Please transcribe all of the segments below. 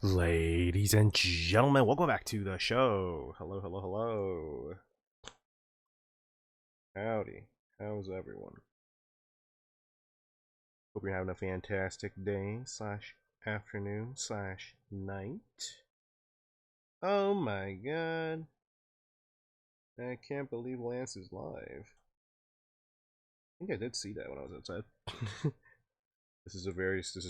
Ladies and gentlemen, welcome back to the show. Hello, hello, hello. Howdy. How's everyone? Hope you're having a fantastic day slash afternoon slash night. Oh my god. I can't believe Lance is live. I think I did see that when I was outside. This is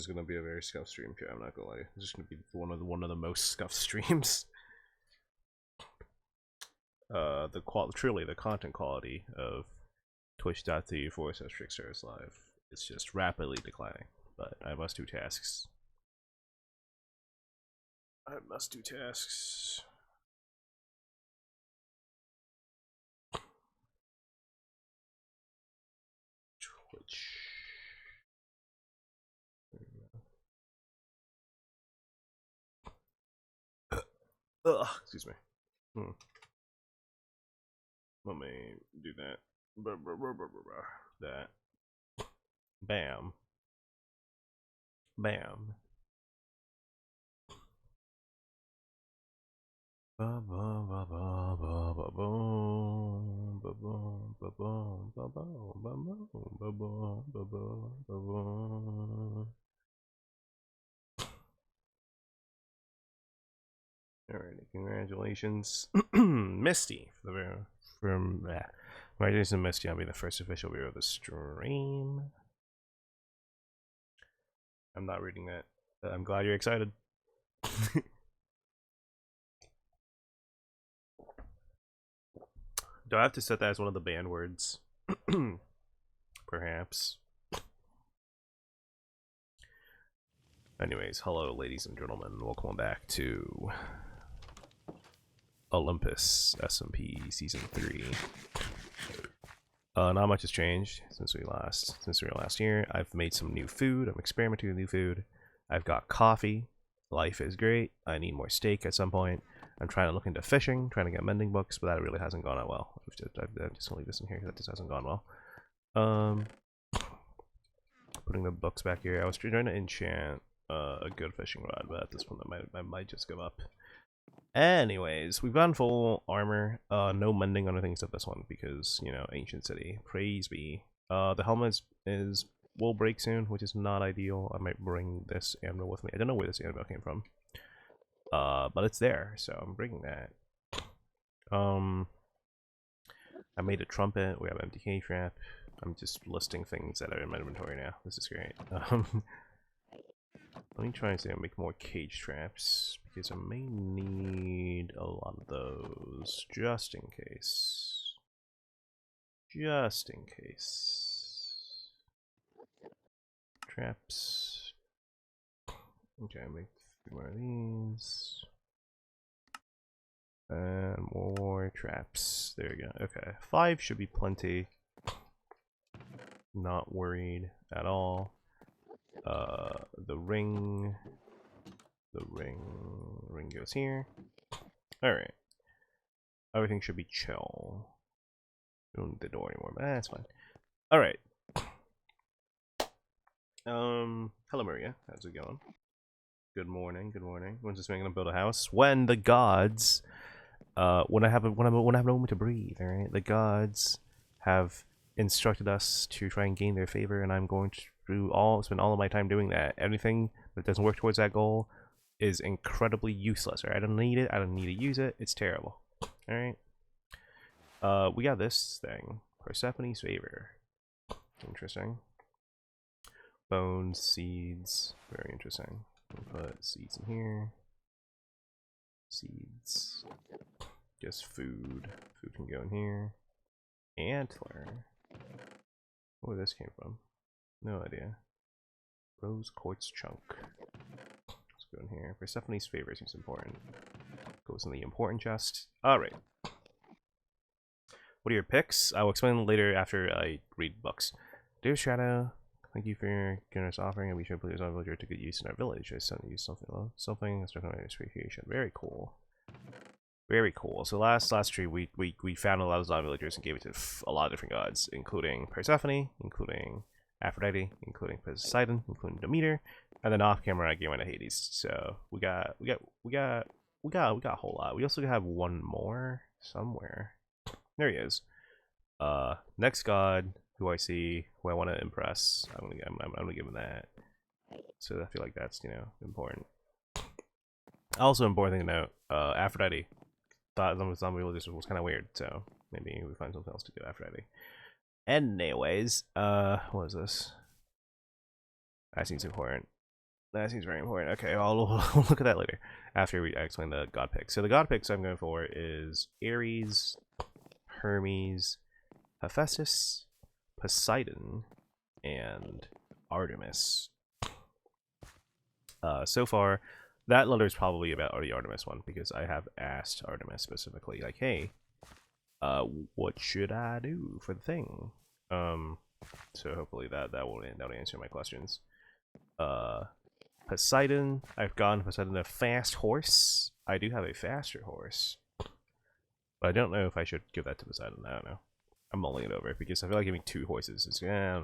gonna be a very scuffed stream too, I'm not gonna lie. This is gonna be one of the most scuffed streams. Truly the content quality of twitch.tv/Trickstars Live is just rapidly declining. But I must do tasks. Twitch. Ugh, excuse me. Let me do that. That. Bam. Bam. Alright, congratulations, Misty, congratulations, Misty, on being the first official viewer of the stream. I'm not reading that. I'm glad you're excited. Do I have to set that as one of the banned words? Perhaps. Anyways, hello, ladies and gentlemen. Welcome back to Olympus S3 Season 3. Not much has changed since we were last here. I've made some new food. I'm experimenting with new food. I've got coffee. Life is great. I need more steak at some point. I'm trying to look into fishing, trying to get mending books, but that really hasn't gone out well. I'm just gonna leave this in here because that just hasn't gone well. Putting the books back here. I was trying to enchant a good fishing rod, but at this point I might just give up. Anyways, we've gone full armor. No mending on anything except this one because, you know, ancient city. Praise be. The helmet will break soon, which is not ideal. I might bring this anvil with me. I don't know where this anvil came from. But it's there, so I'm bringing that. I made a trumpet. We have an MTK trap. I'm just listing things that are in my inventory now. This is great. Let me try and see if I make more cage traps because I may need a lot of those just in case. Just in case. Traps. Okay, make 3 more of these. And more traps. There we go. Okay, 5 should be plenty. Not worried at all. The ring goes here. Alright. Everything should be chill. We don't need the door anymore, but that's fine. Alright. Hello Maria, how's it going? Good morning, good morning. When's this man gonna build a house? When the gods when I have a moment to breathe, alright? The gods have instructed us to try and gain their favor, and I'm going to spend all of my time doing that. Anything that doesn't work towards that goal is incredibly useless. Right? I don't need it. I don't need to use it. It's terrible. All right. We got this thing. Persephone's favor. Interesting. Bones, seeds. Very interesting. We'll put seeds in here. Seeds. Just food. Food can go in here. Antler. Where this came from? No idea. Rose quartz chunk. Let's go in here. Persephone's favor seems important. Goes in the important chest. Alright. What are your picks? I will explain later after I read books. Dear Shadow, thank you for your generous offering, and we should put our villager to good use in our village. I sent you something that's definitely appreciation. Very cool. Very cool. So last tree, we found a lot of zombie villagers and gave it to a lot of different gods, including Persephone, including Aphrodite, including Poseidon, including Demeter, and then off camera I gave one to Hades. So we got a whole lot. We also have one more somewhere. There he is. Next god who I see, who I want to impress. I'm gonna give him that. So I feel like that's, you know, important. Also important thing to note, Aphrodite. Thought zombie religion was kind of weird, so maybe we find something else to do Aphrodite. Anyways, what is this? That seems important. That seems very important. Okay, I'll look at that later after I explain the god pick. So the god picks I'm going for is Ares, Hermes, Hephaestus, Poseidon, and Artemis. So far, that letter is probably about the Artemis one because I have asked Artemis specifically, like, hey, what should I do for the thing? So hopefully that'll answer my questions. Poseidon, I've gone Poseidon a fast horse. I do have a faster horse, but I don't know if I should give that to Poseidon. I don't know. I'm mulling it over because I feel like giving 2 horses is I don't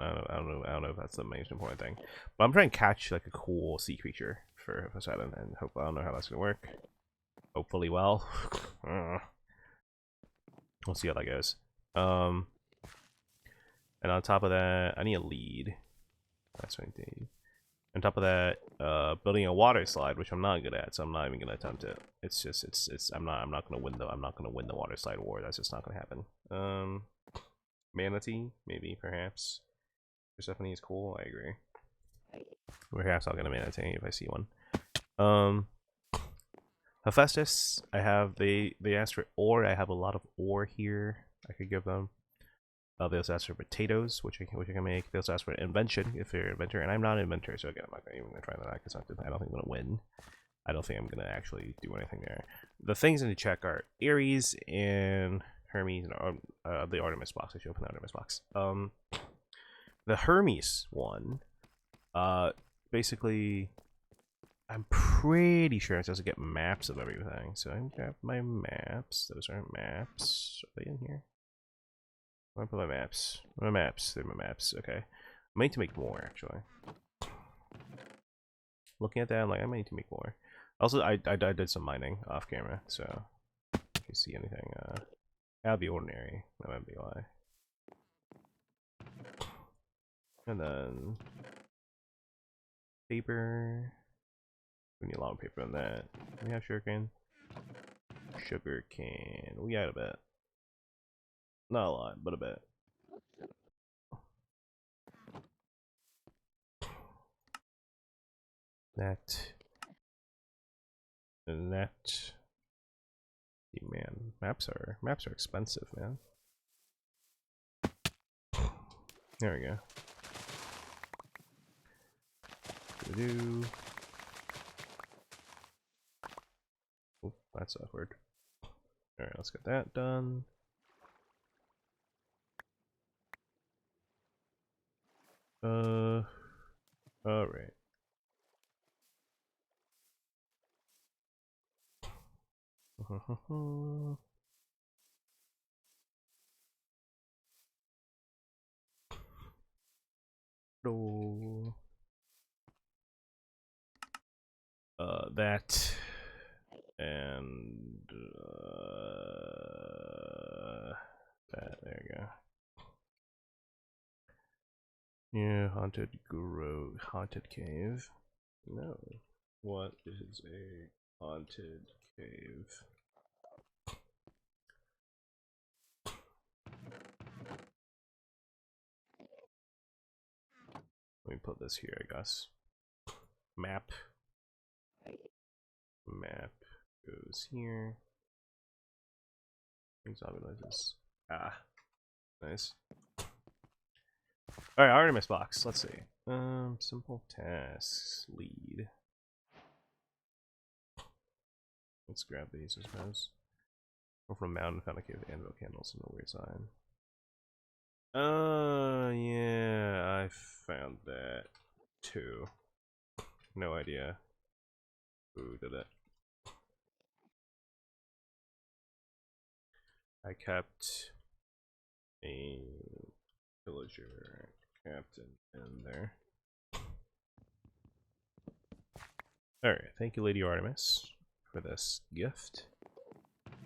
know if that's the most important thing. But I'm trying to catch like a cool sea creature for Poseidon, and hope I don't know how that's gonna work. Hopefully well. We'll see how that goes. And on top of that, I need a lead. That's what I need. On top of that, building a water slide, which I'm not good at, so I'm not even gonna attempt it. It's just I'm not gonna win the water slide war. That's just not gonna happen. Manatee, maybe, perhaps. Persephone is cool, I agree. Perhaps I'll get a manatee if I see one. Hephaestus, I have they asked for ore. I have a lot of ore here. I could give them. They also asked for potatoes, which I can make. They also asked for invention if they're an inventor, and I'm not an inventor, so again, I'm not even gonna try that because I don't think I'm gonna win. I don't think I'm gonna actually do anything there. The things I need to check are Ares and Hermes, and the Artemis box. I should open the Artemis box. The Hermes one, basically, I'm pretty sure it's supposed to get maps of everything. So I grab my maps. Those aren't maps. Are they in here? Where put my maps? My maps. They're my maps. Okay. I might need to make more, actually. Looking at that, I'm like, I might need to make more. Also, I did some mining off camera, so if you see anything out of the ordinary, that might be why. And then paper. We need a lot of paper on that. We have sugarcane. Sugarcane. We got a bit. Not a lot, but a bit. That. And that. Man, maps are expensive, man. There we go. Do. Oh, that's awkward. All right, let's get that done. All right. That and that. There you go. Yeah, haunted cave. No. What is a haunted cave? Let me put this here, I guess. Map. Map goes here. Zombie noises. Ah, nice. All right, Artemis box. Let's see. Simple tasks. Lead. Let's grab these, I suppose. Or from mountain, found a cave with anvil candles and a weird sign. Yeah, I found that too. No idea who did it. I kept a villager Captain in there. Alright, thank you, Lady Artemis, for this gift.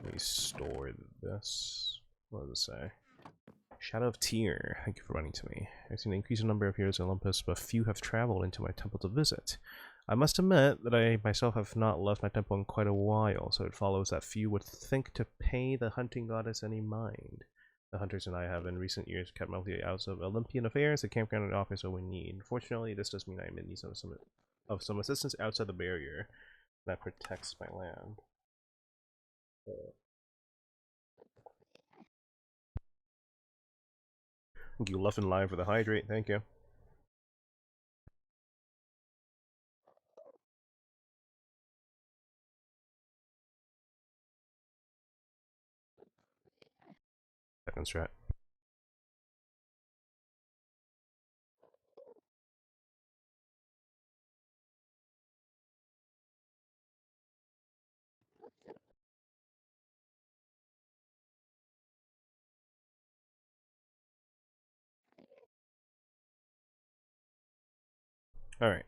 Let me store this. What does it say? Shadow of Tyr, thank you for writing to me. I've seen an increasing number of heroes in Olympus, but few have traveled into my temple to visit. I must admit that I myself have not left my temple in quite a while, so it follows that few would think to pay the hunting goddess any mind. The hunters and I have in recent years kept mostly out of Olympian affairs. The campground and offers all we need. Fortunately, this does mean I am in need of some assistance outside the barrier that protects my land. Thank you, Luffin Live, for the hydrate. Thank you. Second strat. Alright.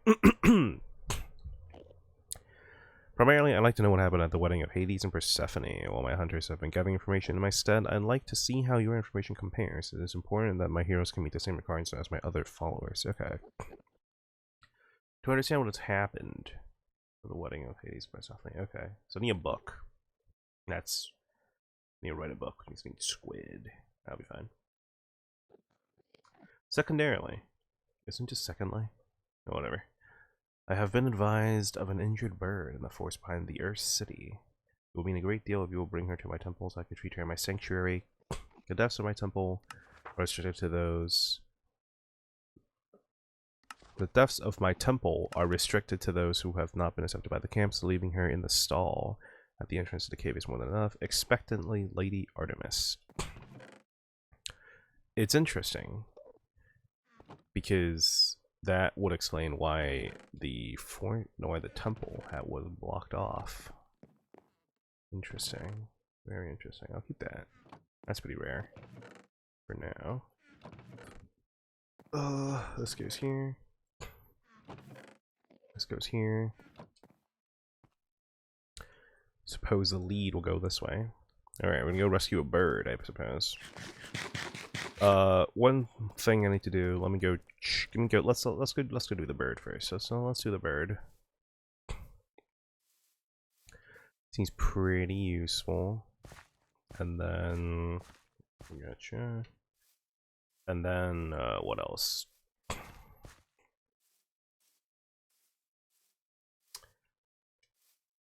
Primarily, I'd like to know what happened at the wedding of Hades and Persephone. While my hunters have been gathering information in my stead, I'd like to see how your information compares. It is important that my heroes can meet the same requirements as my other followers. Okay. To understand what has happened for the wedding of Hades and Persephone. Okay. So I need a book. That's... I need to write a book. I need squid. That'll be fine. Secondarily. Isn't it secondly? Oh, whatever. I have been advised of an injured bird in the forest behind the Earth City. It will mean a great deal if you will bring her to my temple so I can treat her in my sanctuary. The deaths of my temple are restricted to those... The deaths of my temple are restricted to those who have not been accepted by the camp, so leaving her in the stall at the entrance to the cave is more than enough. Expectantly, Lady Artemis. It's interesting, because that would explain why the temple was blocked off. Interesting. Very interesting. I'll keep that. That's pretty rare for now. This goes here. This goes here. Suppose the lead will go this way. Alright, we're gonna go rescue a bird, I suppose. One thing I need to do, let me go let's go do the bird first. So let's do the bird. Seems pretty useful. And then gotcha. And then what else?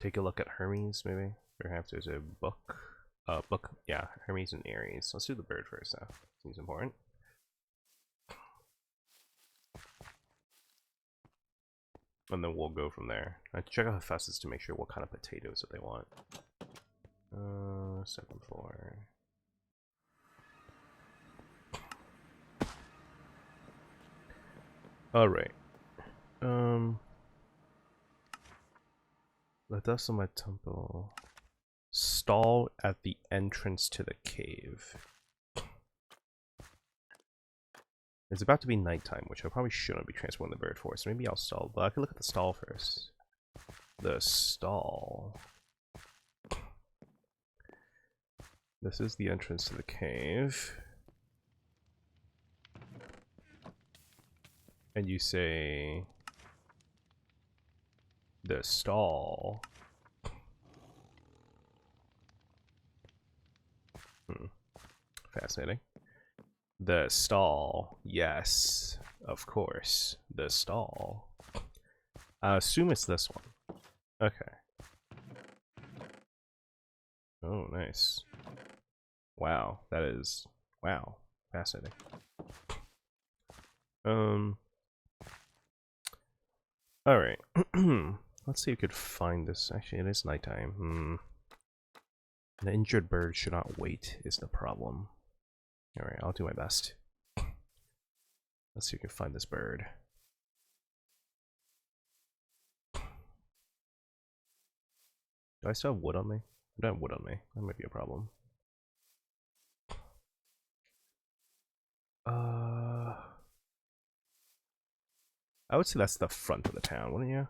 Take a look at Hermes, maybe. Perhaps there's a book. Yeah, Hermes and Ares. Let's do the bird first, though. Seems important. And then we'll go from there. I have to check out the fastest to make sure what kind of potatoes that they want. Second floor. Alright. The dust on my temple. Stall at the entrance to the cave. It's about to be nighttime, which I probably shouldn't be transporting the bird for, so maybe I'll stall. But I can look at the stall first. The stall. This is the entrance to the cave. And you say... the stall. Fascinating. The stall. Yes, of course. The stall. I assume it's this one. Okay. Oh, nice. Wow, that is... wow. Fascinating. Alright. Let's see if we could find this. Actually, it is nighttime. An injured bird should not wait, is the problem. Alright, I'll do my best. Let's see if we can find this bird. Do I still have wood on me? I don't have wood on me. That might be a problem. I would say that's the front of the town, wouldn't you?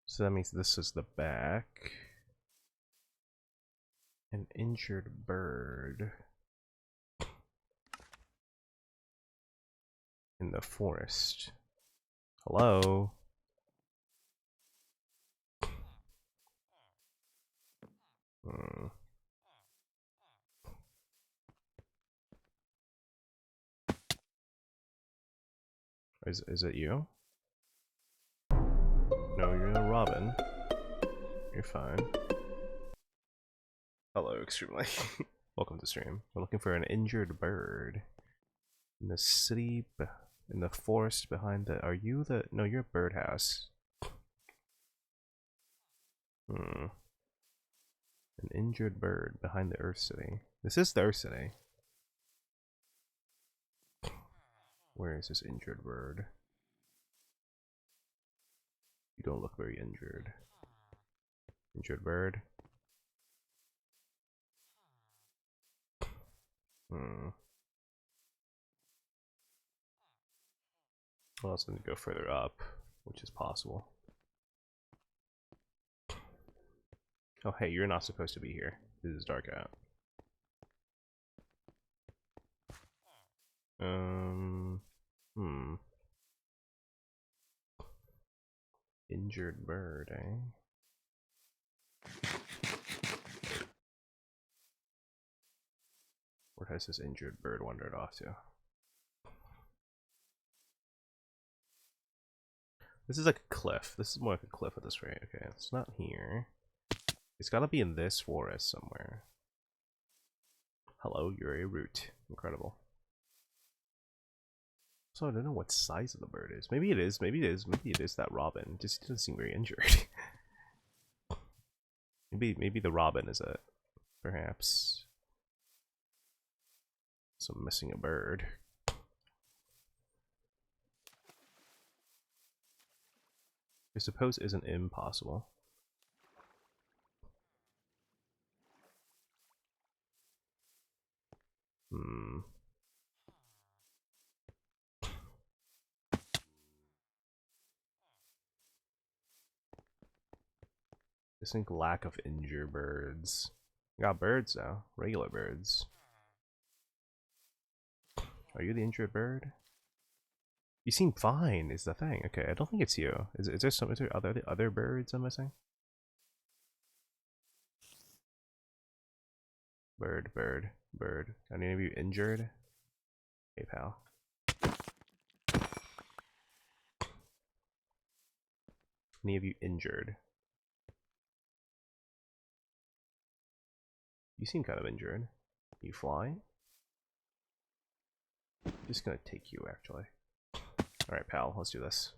So that means this is the back. An injured bird in the forest. Hello? Hmm. Is it you? No, you're a robin. You're fine. Hello, extremely. Welcome to stream. We're looking for an injured bird in the city, in the forest behind the. Are you the? No, you're a birdhouse. Hmm. An injured bird behind the Earth City. This is the Earth City. Where is this injured bird? You don't look very injured. Injured bird. Hmm. Well, it's going to go further up, which is possible. Oh, hey, you're not supposed to be here. This is dark out. Hmm. Injured bird, eh? Where has this injured bird wandered off to? This is like a cliff. This is more like a cliff at this rate. Okay, it's not here. It's gotta be in this forest somewhere. Hello, you're a root. Incredible. So I don't know what size of the bird is. Maybe it is. Maybe it is. Maybe it is that robin. It just doesn't seem very injured. maybe the robin is it. Perhaps. So I'm missing a bird. I suppose isn't impossible. Hmm. I think lack of injured birds. I got birds now. Regular birds. Are you the injured bird? You seem fine, is the thing. Okay, I don't think it's you. Is there some? Is there other birds I'm missing? Bird, bird, bird. Are any of you injured? Hey, pal. Any of you injured? You seem kind of injured. You fly? I'm just gonna take you, actually. Alright, pal, let's do this.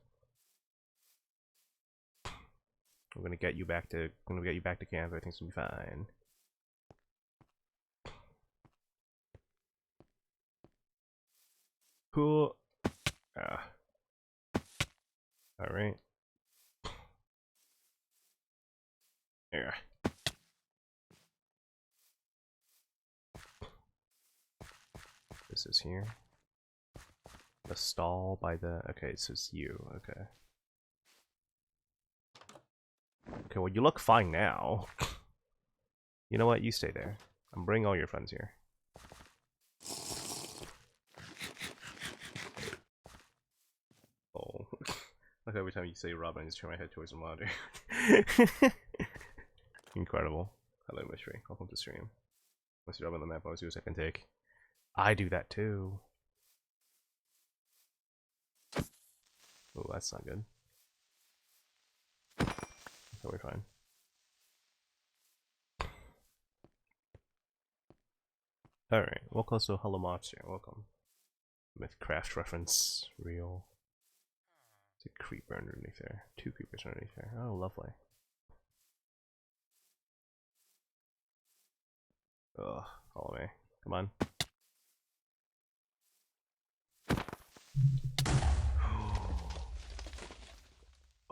I'm gonna get you back to camp. Everything's gonna be fine. Cool. Alright. There. This is here. The stall by the. Okay, it says you. Okay. Okay, well, you look fine now. You know what? You stay there. I'm bringing all your friends here. Oh. Like every time you say Robin, I just turn my head towards him louder. Incredible. Hello, Mystery. Welcome to stream. What's your job on the map? I was do a second take. I do that too. Oh, that's not good. Okay, we're fine. Alright, welcome to Hello Monster. Welcome. Mythcraft reference. Real. It's a creeper underneath there. 2 creepers underneath there. Oh, lovely. Ugh, follow me. Come on.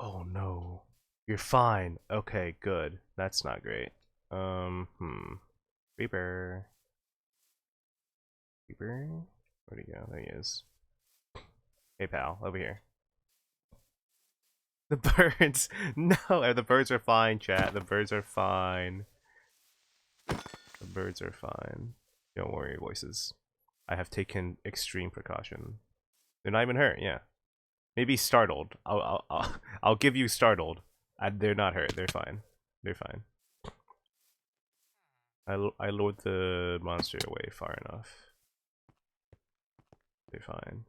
Oh no. You're fine. Okay, good. That's not great. Creeper. Creeper? Where'd he go? There he is. Hey pal, over here. The birds. No, the birds are fine, chat. The birds are fine. The birds are fine. Don't worry, voices. I have taken extreme precaution. They're not even hurt. Yeah, maybe startled. I'll give you startled. They're not hurt. They're fine. They're fine. I lured the monster away far enough. They're fine.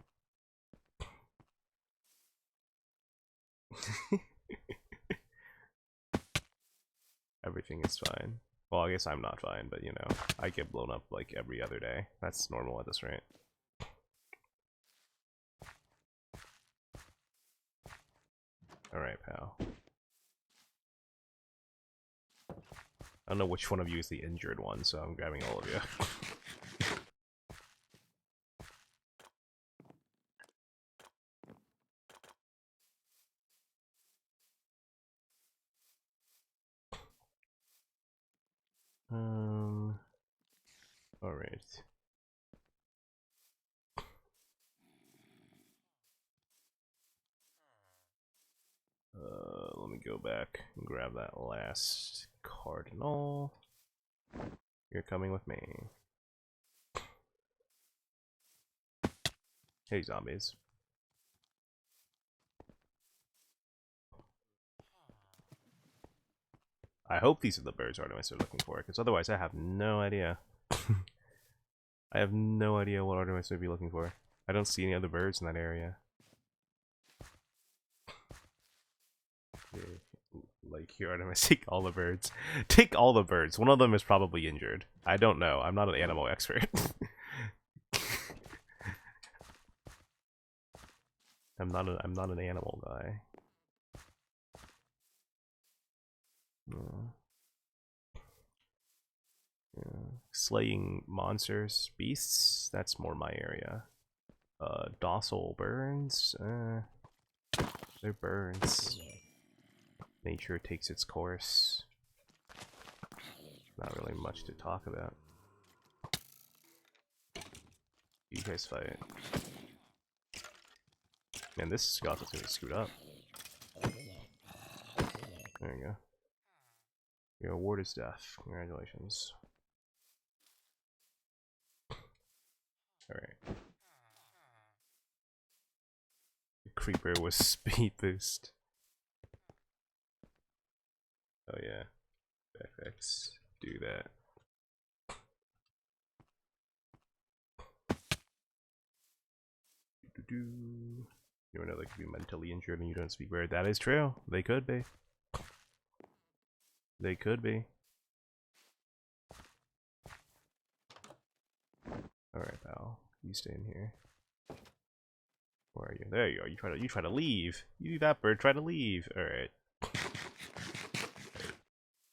Everything is fine. Well, I guess I'm not fine, but you know, I get blown up like every other day. That's normal at this rate. Alright, pal. I don't know which one of you is the injured one, so I'm grabbing all of you. Alright. Let me go back and grab that last cardinal. You're coming with me. Hey, zombies. I hope these are the birds Artemis are looking for, because otherwise I have no idea. I have no idea what Artemis would be looking for. I don't see any other birds in that area. Like, here, Artemis, take all the birds. Take all the birds. One of them is probably injured. I don't know. I'm not an animal expert. I'm not an animal guy. Yeah. Slaying monsters, beasts, that's more my area. Docile birds, they're birds. Nature takes its course. Not really much to talk about. You guys fight. Man, this Scott is gonna scoot up. There you go. Your award is death. Congratulations. Alright. The creeper was speed boost. Oh yeah. FX. Do that. You know they could be mentally injured and you don't speak bird. That is true. They could be. They could be. Alright, pal. You stay in here. Where are you? There you are. You try to leave. You, that bird, try to leave. Alright.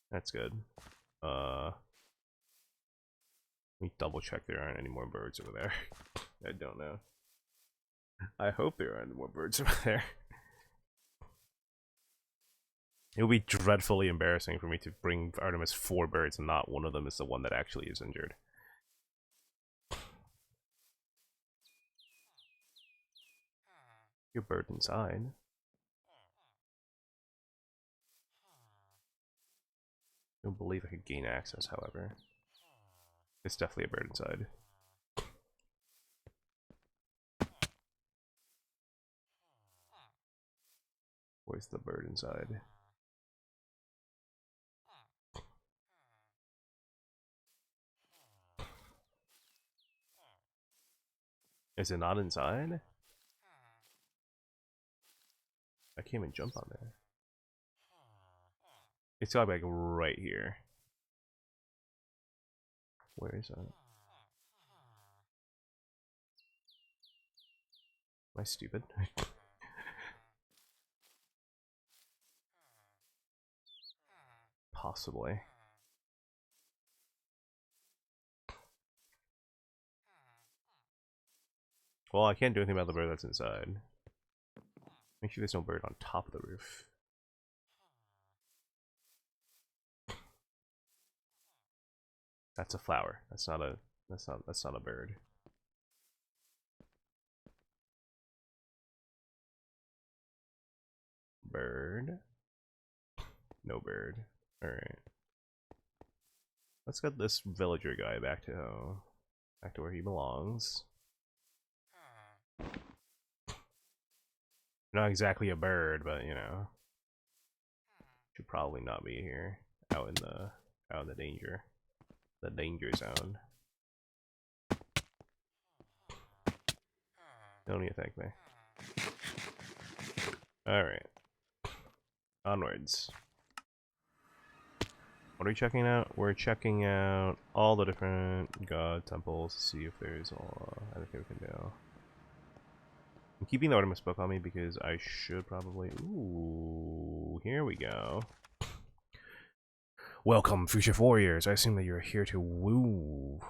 That's good. Let me double check there aren't any more birds over there. I don't know. I hope there aren't more birds over there. It would be dreadfully embarrassing for me to bring Artemis 4 birds and not one of them is the one that actually is injured. Your bird inside. I don't believe I could gain access, however. It's definitely a bird inside. Where's the bird inside? Is it not inside? I can't even jump on there. It's gotta be like right here. Where is that? Am I stupid? Possibly. Well, I can't do anything about the bird that's inside. Make sure there's no bird on top of the roof. That's a flower. That's not a bird. bird. No bird. Alright. Let's get this villager guy back to where he belongs. Not exactly a bird, but you know. Should probably not be here. Out in the danger zone. Don't even thank me. Alright. Onwards. What are we checking out? We're checking out all the different god temples to see if there's anything we can do. I'm keeping the Artemis book on me because I should probably... Ooh, here we go. Welcome, future warriors. I assume that you're here to woo.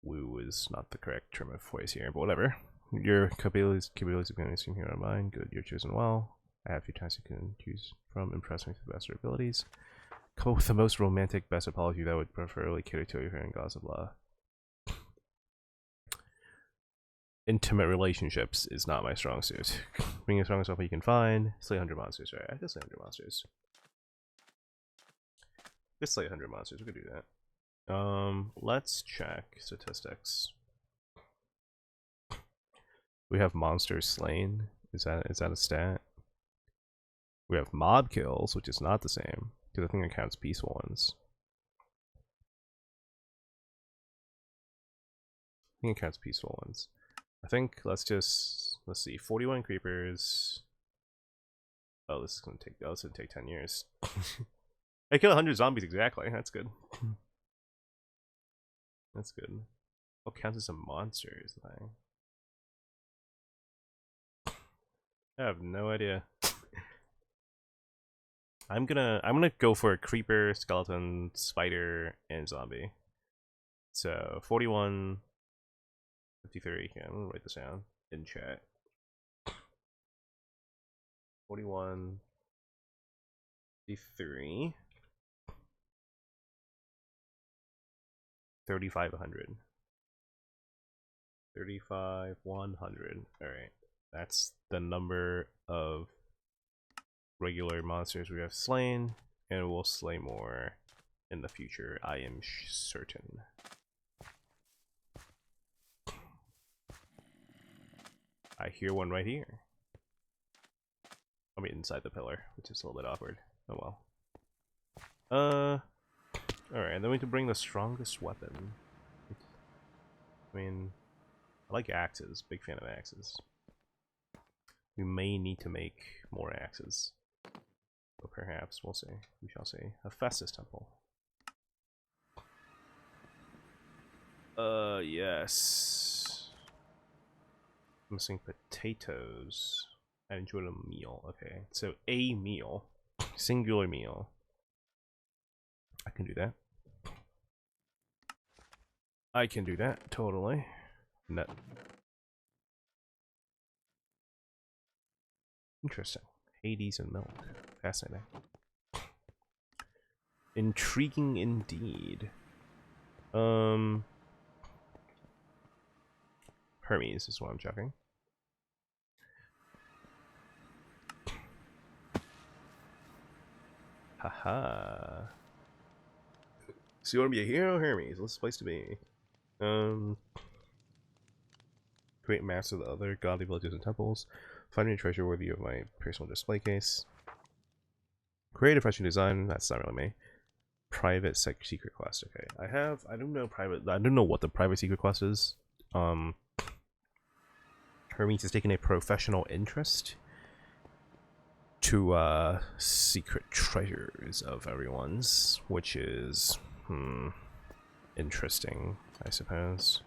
Woo is not the correct term of voice here, but whatever. Your capabilities are going to seem here on mine. Good, you're chosen well. I have a few times you can choose from. Impress me to the best of your abilities. Come up with the most romantic, best apology that would preferably cater to your friend, gods of blah. Intimate relationships is not my strong suit. Being the strongest weapon you can find. Slay 100 monsters, right? I could slay 100 monsters. Just slay 100 monsters, we could do that. Let's check statistics. We have monsters slain. Is that a stat? We have mob kills, which is not the same, because I think it counts peaceful ones. I think it counts peaceful ones. I think let's see, 41 creepers. Oh, this is gonna take 10 years. I killed 100 zombies exactly. That's good. That's good. What counts as a monster is the thing. I have no idea. I'm gonna go for a creeper, skeleton, spider, and zombie. So 41, 53. Yeah, I'm gonna write this down in chat. 41, 53, 3,500. 3,500. Alright. That's the number of regular monsters we have slain, and we'll slay more in the future, I am certain. I hear one right here. I mean, inside the pillar, which is a little bit awkward. Oh well. Alright, then we can bring the strongest weapon. I mean, I like axes. Big fan of axes. We may need to make more axes. Or perhaps, we'll see. We shall see. A Festus temple. Yes. Missing potatoes. I enjoyed a meal. Okay, so a meal. Singular meal. I can do that. I can do that, totally. Net. Interesting. Hades and milk. Fascinating. Intriguing indeed. Hermes is what I'm checking. Haha. So you want to be a hero, Hermes? What's the place to be? Create maps of the other godly villages and temples. Find a treasure worthy of my personal display case. Create a fresh new design. That's not really me. Private secret quest. Okay, I don't know what the private secret quest is. Hermes has taken a professional interest to secret treasures of everyone's, which is interesting, I suppose,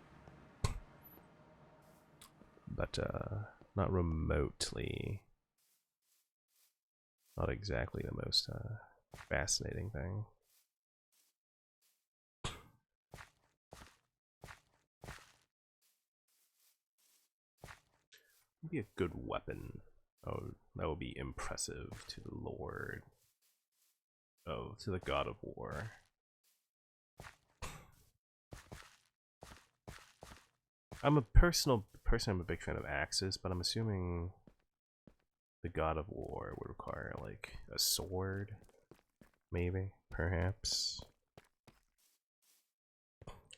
but not remotely, not exactly the most fascinating thing. Be a good weapon. Oh, that would be impressive to the Lord. Oh, to the God of War. I'm a personal person. I'm a big fan of axes, but I'm assuming the god of war would require like a sword, maybe, perhaps.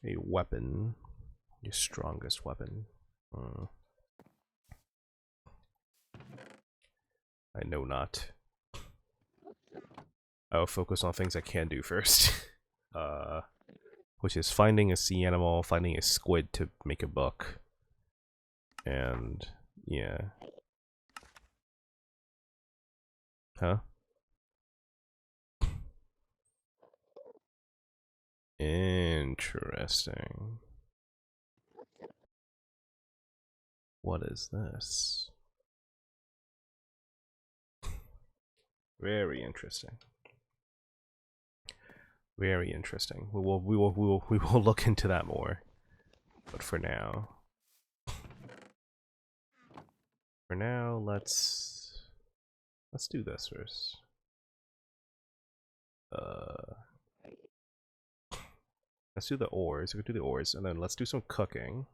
A weapon, your strongest weapon. I know not. I'll focus on things I can do first. Which is finding a sea animal, finding a squid to make a book. And, yeah. Huh? Interesting. What is this? Very interesting. Very interesting. We will look into that more. But for now, let's do this first. Let's do the ores. We could do the ores, and then let's do some cooking.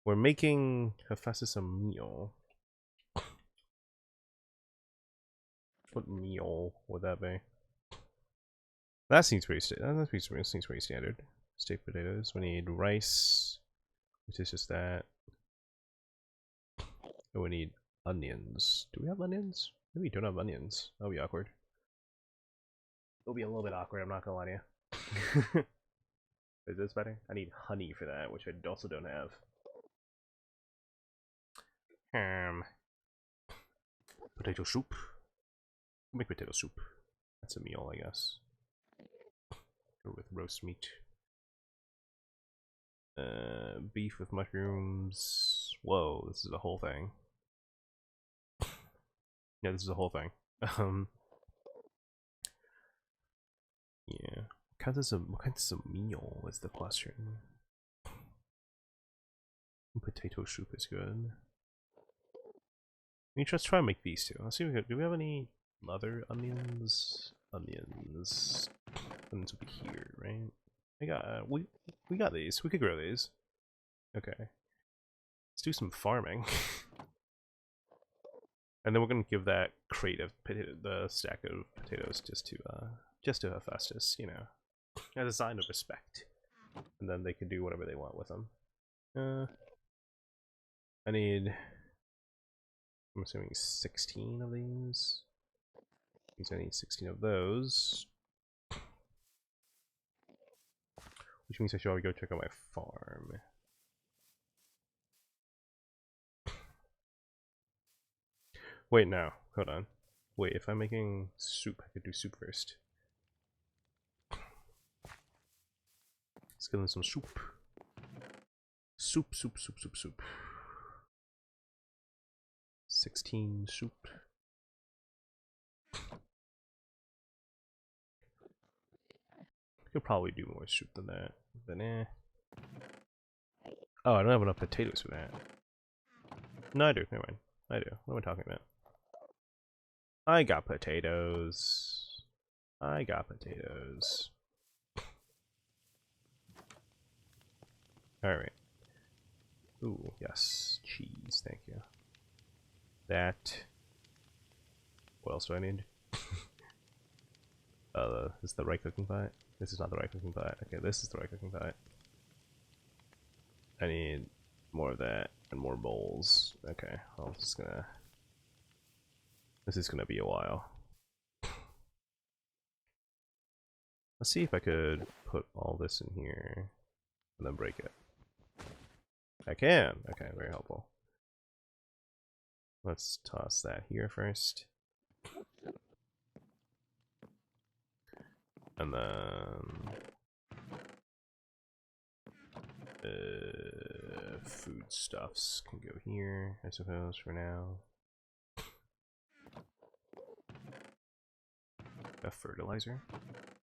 We're making Hephaestus a meal. What meal would that be? That seems pretty seems pretty standard. Steak potatoes. We need rice, which is just that. And we need onions. Do we have onions? Maybe we don't have onions. That'll be awkward. It'll be a little bit awkward, I'm not gonna lie to you. Is this better? I need honey for that, which I also don't have. Potato soup. We'll make potato soup. That's a meal, I guess. Go with roast meat. Beef with mushrooms. Whoa, this is a whole thing. Yeah, this is a whole thing. Yeah. What kind of a meal is the question? Potato soup is good. Let me just try and make these two. Let's see if do we have any other onions? Onions will be here, right? We got these. We could grow these. Okay. Let's do some farming. And then we're gonna give that crate of the stack of potatoes just to Hephaestus, you know, as a sign of respect. And then they can do whatever they want with them. I need, I'm assuming 16 of these. Means I need 16 of those. Which means I should already go check out my farm. Wait, no. Hold on. Wait, if I'm making soup, I could do soup first. Let's get in some soup. Soup. 16 soup. Could probably do more soup than that. But eh. Oh, I don't have enough potatoes for that. No, I do. Never mind. I do. What am I talking about? I got potatoes. I got potatoes. Alright. Ooh, yes. Cheese, thank you. That. What else do I need? Is this the right cooking pot? This is not the right cooking pot. Okay, this is the right cooking pot. I need more of that and more bowls. Okay, I'm just gonna... This is gonna be a while. Let's see if I could put all this in here and then break it. I can! Okay, very helpful. Let's toss that here first. And then... foodstuffs can go here, I suppose, for now. A fertilizer?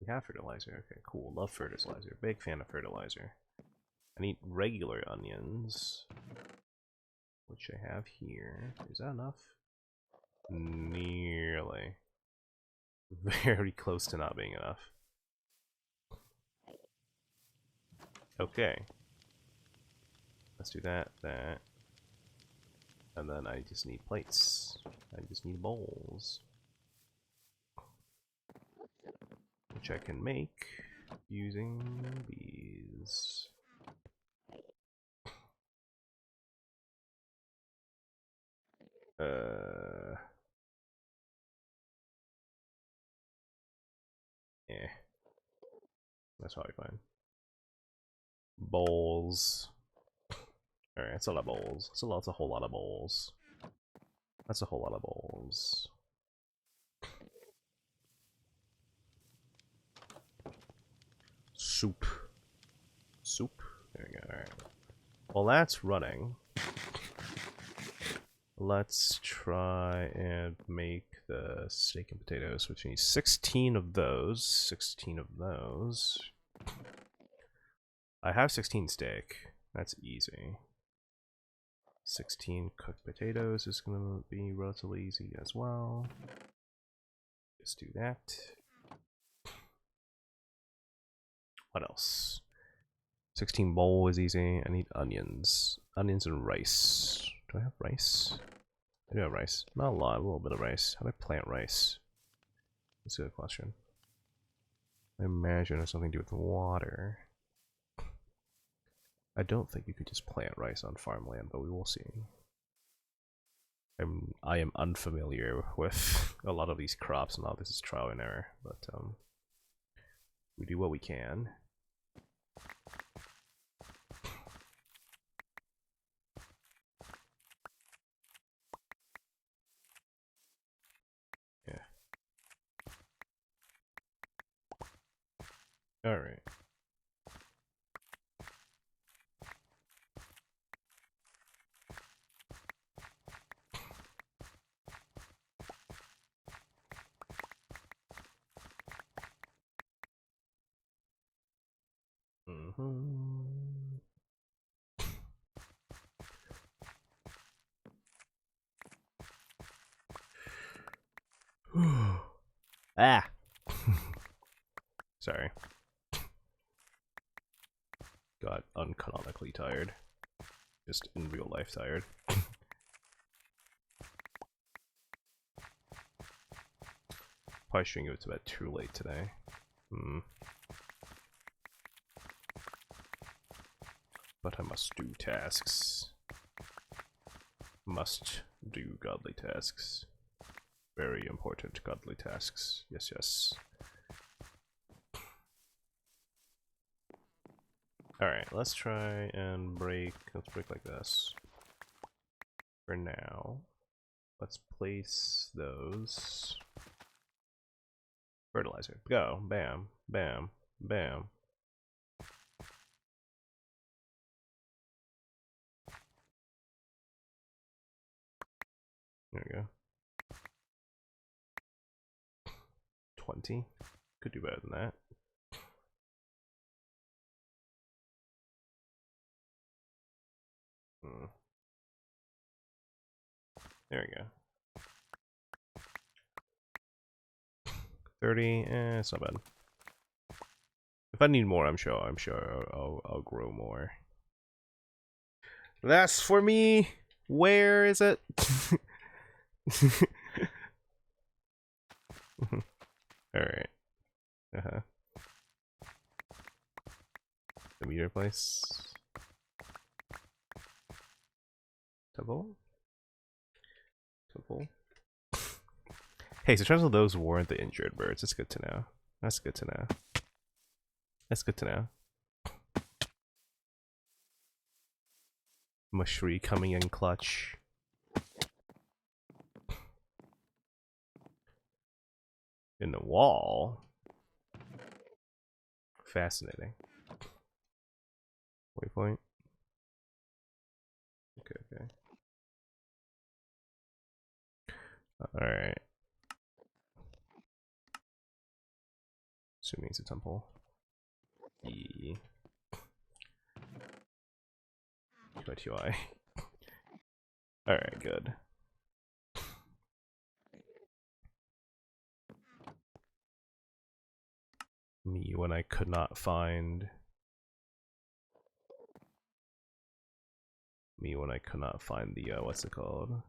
We have fertilizer. Okay, cool. Love fertilizer. Big fan of fertilizer. I need regular onions, which I have here. Is that enough? Nearly. Very close to not being enough. Okay. Let's do that, and then I just need plates. I just need bowls, which I can make using these. Yeah, that's probably fine. Bowls. Alright, that's a lot of bowls. That's a whole lot of bowls. That's a whole lot of bowls. Soup. Soup. There we go. Alright. Well, that's running. Let's try and make the steak and potatoes, which needs 16 of those. 16 of those. I have 16 steak. That's easy. 16 cooked potatoes is going to be relatively easy as well. Just do that. What else? 16 bowl is easy. I need onions. Onions and rice. Do I have rice? I do have rice. Not a lot, a little bit of rice. How do I plant rice? That's a good question. I imagine it has something to do with water. I don't think you could just plant rice on farmland, but we will see. I am unfamiliar with a lot of these crops, and a lot of this is trial and error, but we do what we can. Yeah. All right. Ah! Sorry. Got uncanonically tired. Just in real life tired. Probably shouldn't go to bed too late today. But I must do tasks. Must do godly tasks. Very important godly tasks. Yes, yes. Alright, let's try and break. Let's break like this. For now. Let's place those. Fertilizer. Go. Bam. Bam. Bam. There we go. 20. Could do better than that. There we go. 30. It's not bad. If I need more, I'm sure I'll grow more. That's for me. Where is it? Alright. The meter place. Temple? Temple? Hey, so in terms of those weren't the injured birds. That's good to know. That's good to know. That's good to know. Mushri coming in clutch. In the wall? Fascinating. Waypoint. Okay. Alright. Assuming it's a temple. E. QI. Alright, good. Me when I could not find. Me when I could not find the what's it called?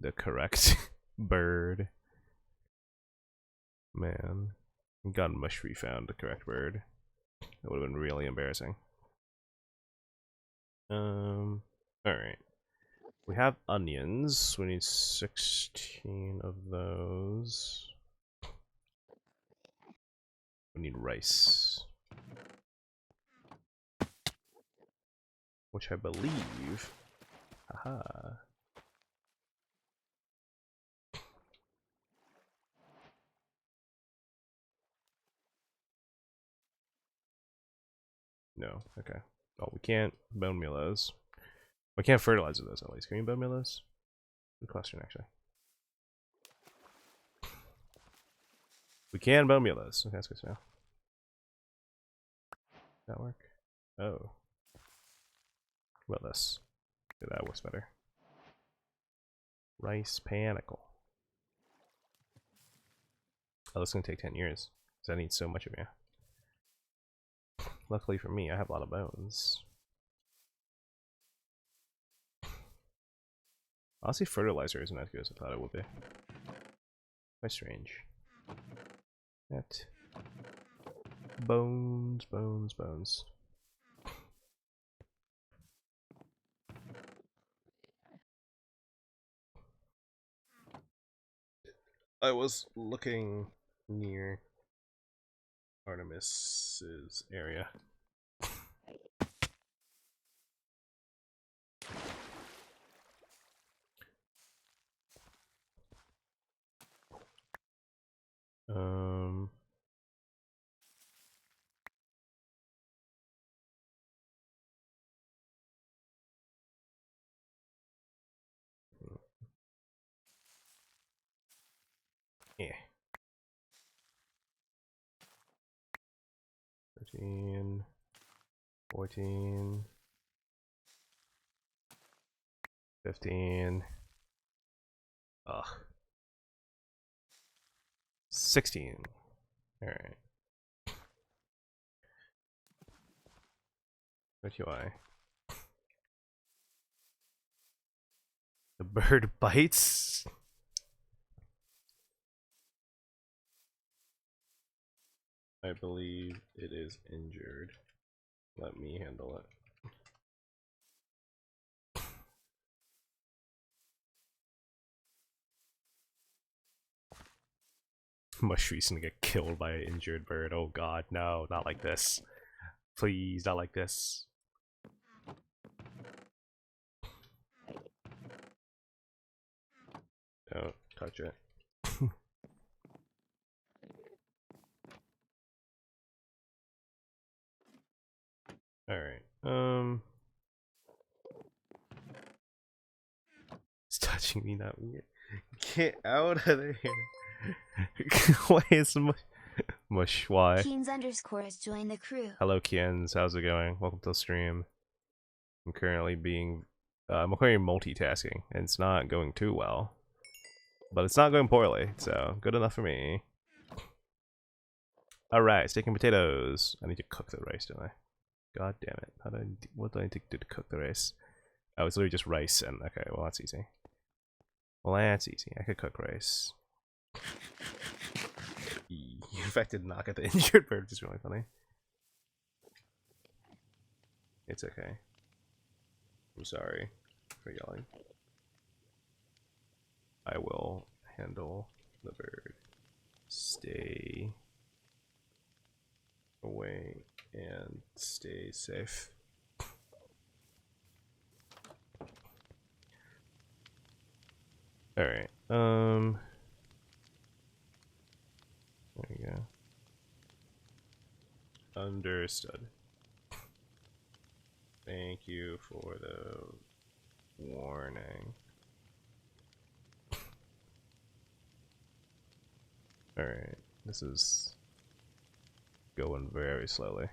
the correct bird. Man. God must we found the correct bird. That would have been really embarrassing. Alright. We have onions. We need 16 of those. We need rice. Which I believe. Haha. No, okay. Oh, we can't bone meal those. We can't fertilize those at least. Can we bone meal those? Good question, actually. We can bone meal those. Okay, that's good to know. Does that work? Oh. What about this? Yeah, that works better. Rice panicle. Oh, this is gonna take 10 years. Because I need so much of you. Luckily for me, I have a lot of bones. Honestly, fertilizer isn't as good as I thought it would be. Quite strange. That. Bones, bones, bones. I was looking near Artemis's area. Yeah. 13, 14, 15. Ugh. 16. Alright. What do I? The bird bites? I believe it is injured. Let me handle it. Mushroom's gonna get killed by an injured bird. Oh god, no, not like this. Please, not like this. Don't touch it. Alright, it's touching me, not me. Get out of there. Why is mush? Why? Keens underscore has joined the crew. Hello, Kiens. How's it going? Welcome to the stream. I'm currently multitasking, and it's not going too well. But it's not going poorly, so good enough for me. Alright, steak and potatoes. I need to cook the rice, don't I? God damn it. What do I need to do to cook the rice? Oh, it's literally just rice and... Okay, well that's easy. Well, that's easy. I could cook rice. In fact, did not get the injured bird, which is really funny. It's okay. I'm sorry for yelling. I will handle the bird. Stay away and stay safe. Alright, there we go. Understood. Thank you for the warning. Alright, this is going very slowly.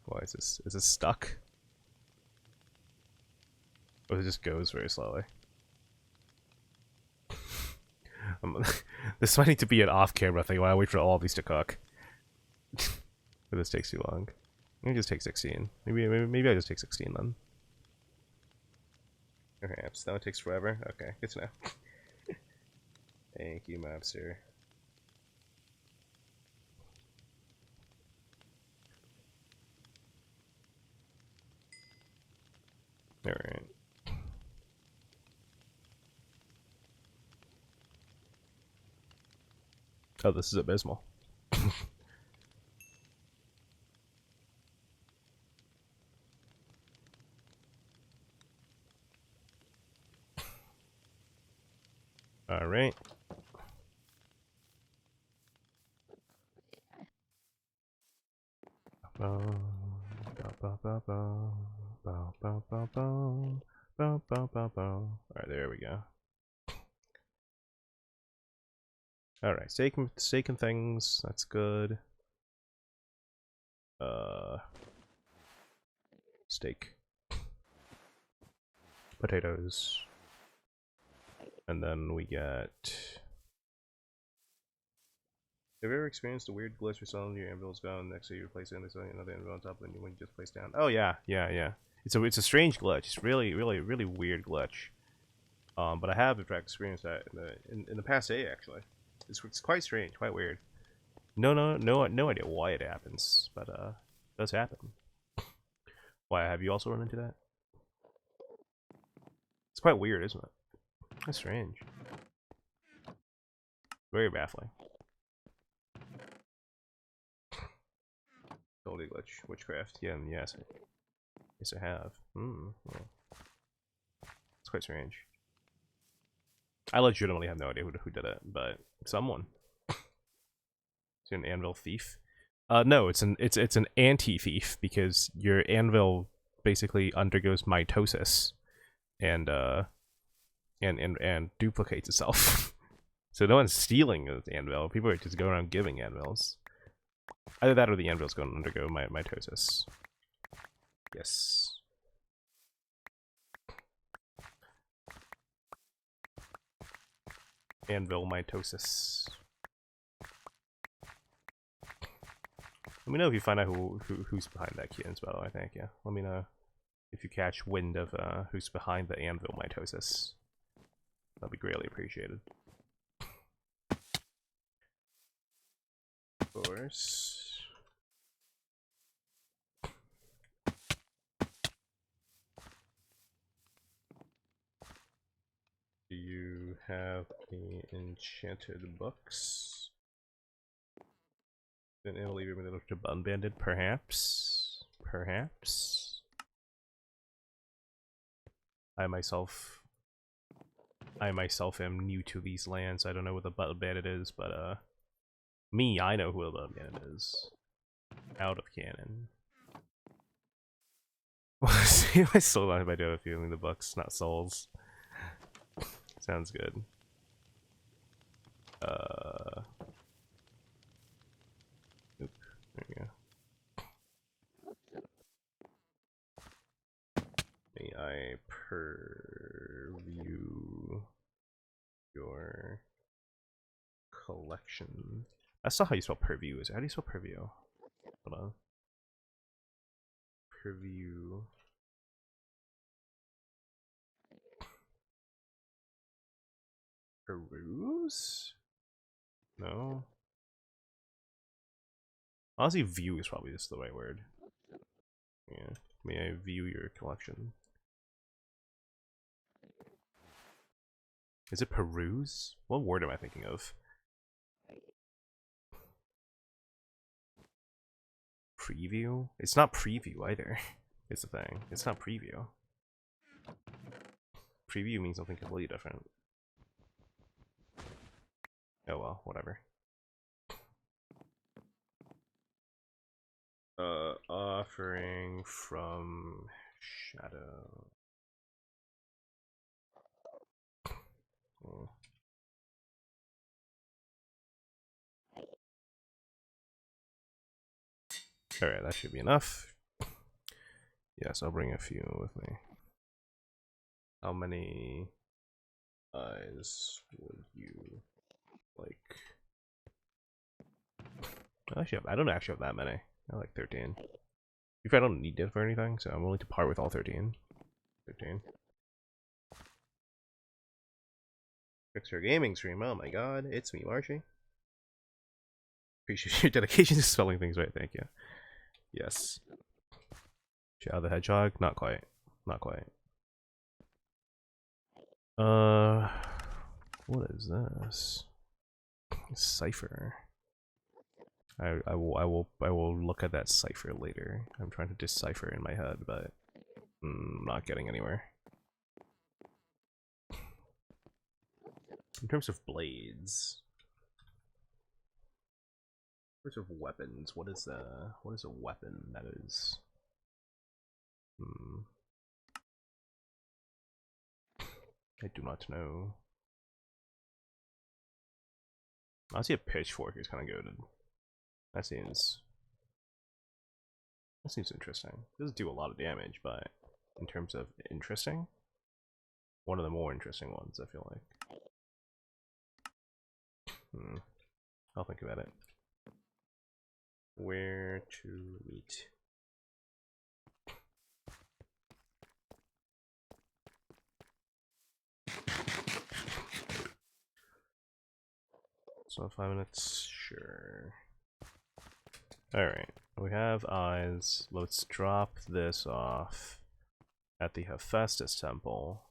Why is this? Is this stuck? Or it just goes very slowly? This might need to be an off-camera thing while I wait for all of these to cook. But this takes too long. Maybe just take 16. Maybe I just take 16 then. Okay, so that one takes forever. Okay, good to know. Thank you, mobster. Alright. Oh, this is abysmal. Alright. Alright, there we go. Alright, steak and things, that's good. Steak. Potatoes. And then we get... Have you ever experienced a weird glitch where suddenly your anvil's gone next to you replace it and there's another anvil on top and when you just place down? Oh yeah. It's a strange glitch. It's really weird glitch. But I have in fact experienced that in the past day actually. It's quite strange, quite weird. No idea why it happens, but it does happen. Why, have you also run into that? It's quite weird, isn't it? That's strange. Very baffling. Totally glitch. Witchcraft. Yeah, yes. Yes, I have. Well, it's quite strange. I legitimately have no idea who did it, but someone. Is it an anvil thief? No, it's an anti-thief because your anvil basically undergoes mitosis and duplicates itself. So no one's stealing the anvil. People are just going around giving anvils. Either that or the anvil's going to undergo mitosis. Yes. Anvil mitosis. Let me know if you find out who's behind that cadence, by the way. Thank you. Let me know if you catch wind of who's behind the anvil mitosis. That'd be greatly appreciated. Of course. Do you have any enchanted books? Then it'll leave me to unbanded, perhaps. Perhaps. I myself am new to these lands. I don't know what the button bandit is, but I know who the button bandit is. Out of canon. See, I still don't have idea of feeling the books, not souls. Sounds good. Oop, there we go. May I preview your collection? That's not how you spell purview, is it? How do you spell purview? Hold on. Preview. Peruse? No. Honestly, view is probably just the right word. Yeah. May I view your collection? Is it peruse? What word am I thinking of? Preview? It's not preview either. It's the thing. It's not preview. Preview means something completely different. Oh well, whatever. Offering from Shadow. Oh. Alright, that should be enough. Yes, I'll bring a few with me. How many eyes would you like? I don't actually have that many. I like 13. If I don't need it for anything, so I'm willing to part with all 13. 13. Fix your gaming stream. Oh my god, it's me, Marshy. Appreciate your dedication to spelling things right. Thank you. Yes. Shadow the Hedgehog? Not quite. Not quite. What is this? Cipher. I will look at that cipher later. I'm trying to decipher in my head, but not getting anywhere. In terms of blades, in terms of weapons, what is a weapon that is? I do not know. Honestly, a pitchfork is kind of goated. That seems interesting. It doesn't do a lot of damage, but in terms of interesting, one of the more interesting ones, I feel like. I'll think about it. Where to meet? So 5 minutes, sure. Alright, we have eyes. Let's drop this off at the Hephaestus Temple.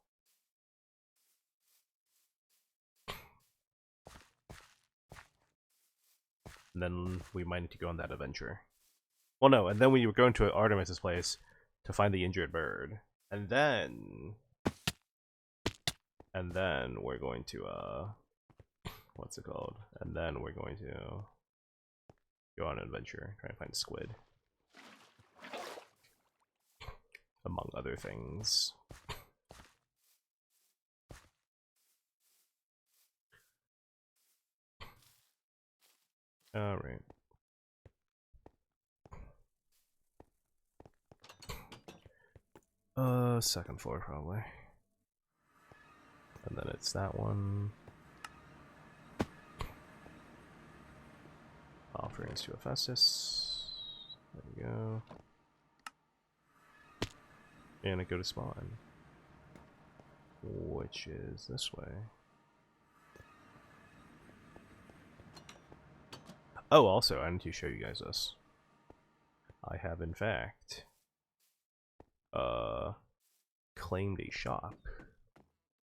And then we might need to go on that adventure. Well, no, and then we were going to Artemis's place to find the injured bird. And then we're going to, what's it called? And then we're going to go on an adventure, try to find squid. Among other things. Alright. Second floor probably. And then it's that one. Offerings to Hephaestus. There we go. And I go to spawn. Which is this way. Oh, also, I need to show you guys this. I have, in fact, claimed a shop.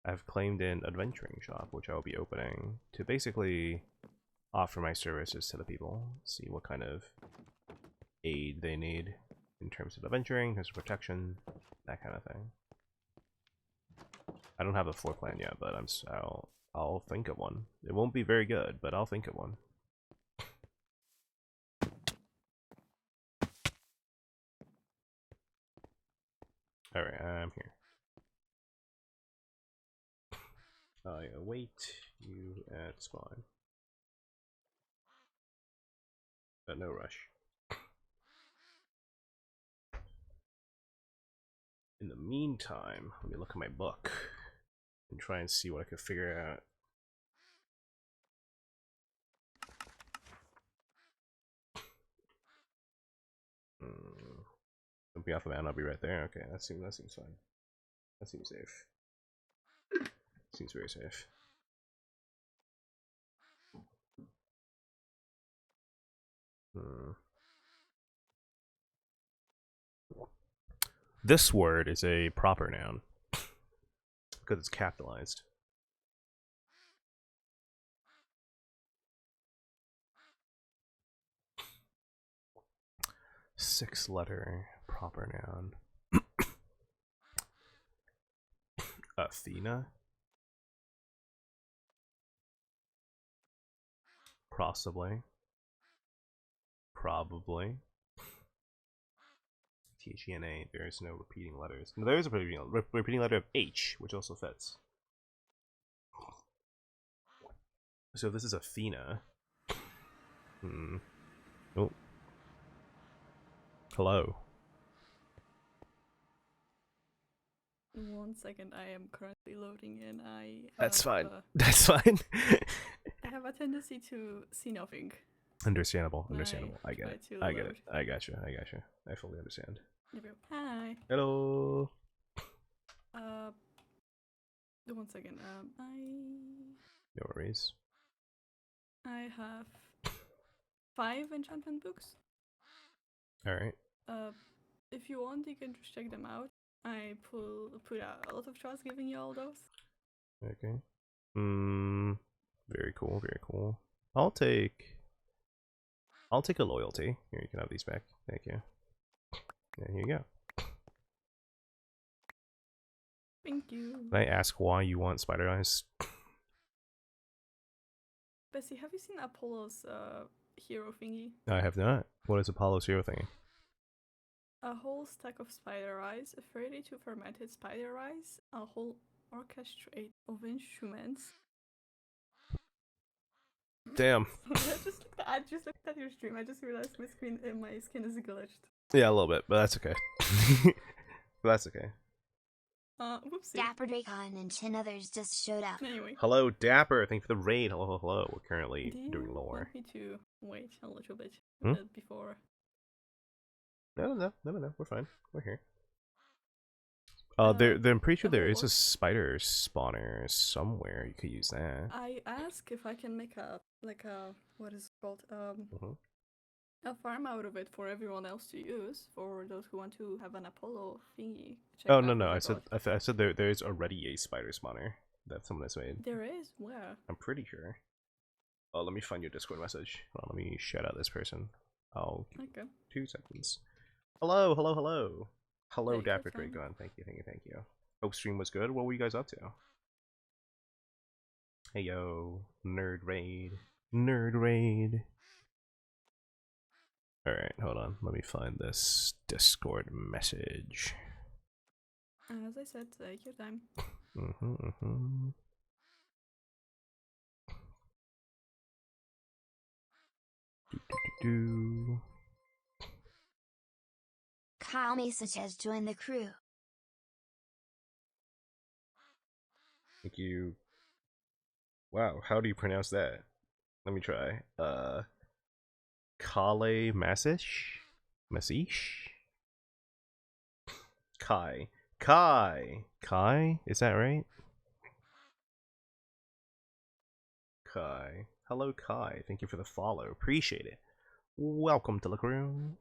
I've claimed an adventuring shop, which I will be opening to basically offer my services to the people, see what kind of aid they need in terms of adventuring, in terms of protection, that kind of thing. I don't have a floor plan yet, but I'll think of one. It won't be very good, but I'll think of one. Alright, I'm here. I await you at spawn. But no rush. In the meantime, let me look at my book and try and see what I could figure out. Don't be off the mountain, I'll be right there. Okay, that seems fine. That seems safe. Seems very safe. This word is a proper noun because it's capitalized. Six-letter proper noun. Athena. Possibly. Probably. T-H-E-N-A. There is no repeating letters. No, there is a repeating letter of H, which also fits. So this is Athena. Oh. Hello. 1 second, I am currently loading in. That's fine. That's fine. I have a tendency to see nothing. Understandable, understandable. I get try it. to I get it. load. I gotcha. I gotcha. I fully understand. There we go. Hi. Hello. Uh, 1 second. No worries. I have 5 enchantment books. All right. If you want, you can just check them out. I put out a lot of trust giving you all those. Okay. Very cool. Very cool. I'll take a loyalty. Here, you can have these back. Thank you. And here you go. Thank you. Can I ask why you want spider eyes? Bessie, have you seen Apollo's hero thingy? I have not. What is Apollo's hero thing? A whole stack of spider eyes, 32 fermented spider eyes, a whole orchestrate of instruments. Damn. I just looked at your stream. I just realized my skin is glitched. Yeah, a little bit, but that's okay. But that's okay. Whoopsie. Dapper Dracon and 10 others just showed up. Anyway. Hello, Dapper. Thank you for the raid. Hello, hello, hello. We're currently Do you doing lore. want me to wait a little bit Hmm? before? No. We're fine. We're here. Uh, I'm pretty sure the there whole is a spider spawner somewhere. You could use that. I ask if I can make a what is it called a farm out of it for everyone else to use, for those who want to have an Apollo thingy. Check Oh out no, what I got. said there is already a spider spawner that someone has made. There is? Where? I'm pretty sure. Oh, let me find your Discord message. Hold on, let me shout out this person. I'll give Okay. 2 seconds. Hello. Hello, Take your Dapper time. Dragon. Thank you. Hope stream was good. What were you guys up to? Hey yo, nerd raid. Alright, hold on. Let me find this Discord message. As I said, take your time. Do. Kyle Message has joined the crew. Thank you. Wow, how do you pronounce that? Let me try. Kale Masish? Kai? Is that right? Kai. Hello, Kai. Thank you for the follow. Appreciate it. Welcome to the crew.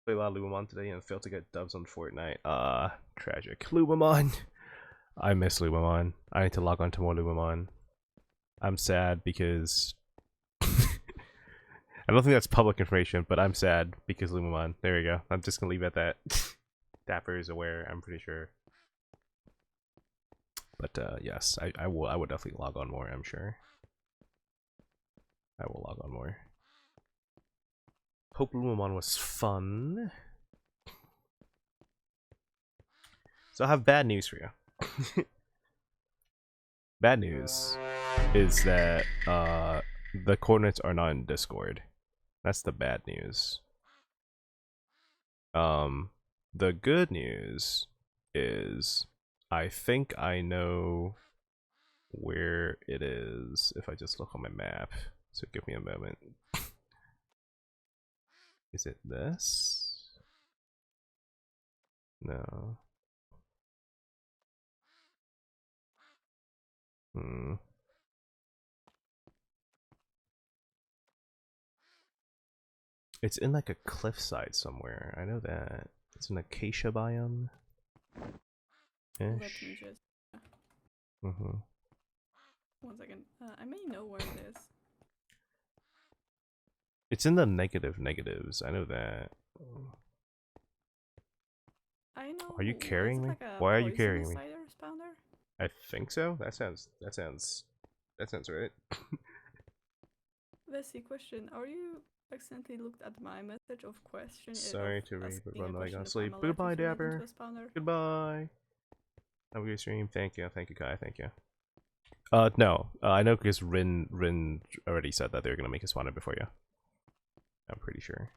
Played a lot of Lumamon today and failed to get dubs on Fortnite. Tragic. Lumamon. I miss Lumamon. I need to log on to more Lumamon. I'm sad because I don't think that's public information, but I'm sad because Lumamon. There we go. I'm just gonna leave it at that. Dapper is aware, I'm pretty sure. But yes, I would definitely log on more, I'm sure. I will log on more. Hope Lumamon was fun. So I have bad news for you. Bad news is that the coordinates are not in Discord. That's the bad news. The good news is I think I know where it is if I just look on my map. So give me a moment. Is it this? No. It's in like a cliffside somewhere. I know that. It's an acacia biome. Let me just. 1 second. I may know where it is. It's in the negatives. I know that. I know. Are you carrying me? Like Why are you carrying me? Spider spawner? I think so. That sounds right. Bessie, question. Are you accidentally looked at my message of question? Sorry to read, but run like on if sleep. I'm allowed to Goodbye, turn it Dapper. into a spawner? Goodbye. Have a good stream. Thank you, Kai. Thank you. No. I know because Rin already said that they were gonna make a spawner before you. I'm pretty sure.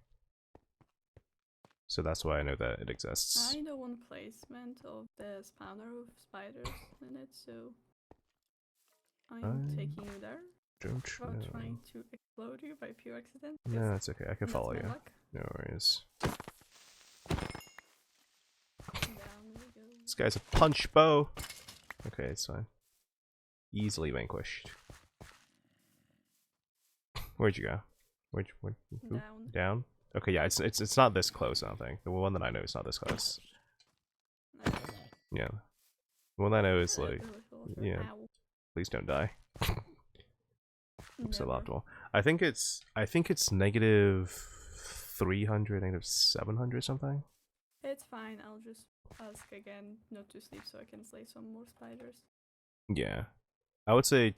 So that's why I know that it exists. I know one placement of the spawner with spiders in it, so I'm taking you there. Don't Without know. trying to explode you by pure accident. No, it's okay. I can that's follow my you. luck. No worries. Down we go. This guy's a punch bow. Okay, it's fine. Easily vanquished. Where'd you go? Who? Down. Down? Okay, yeah, it's not this close, I don't think. The one that I know is not this close. Yeah. The one that I know is like, yeah. Ow. Please don't die. Never. Suboptimal. I think it's negative 300, negative 700 something. It's fine. I'll just ask again not to sleep so I can slay some more spiders. Yeah. I would say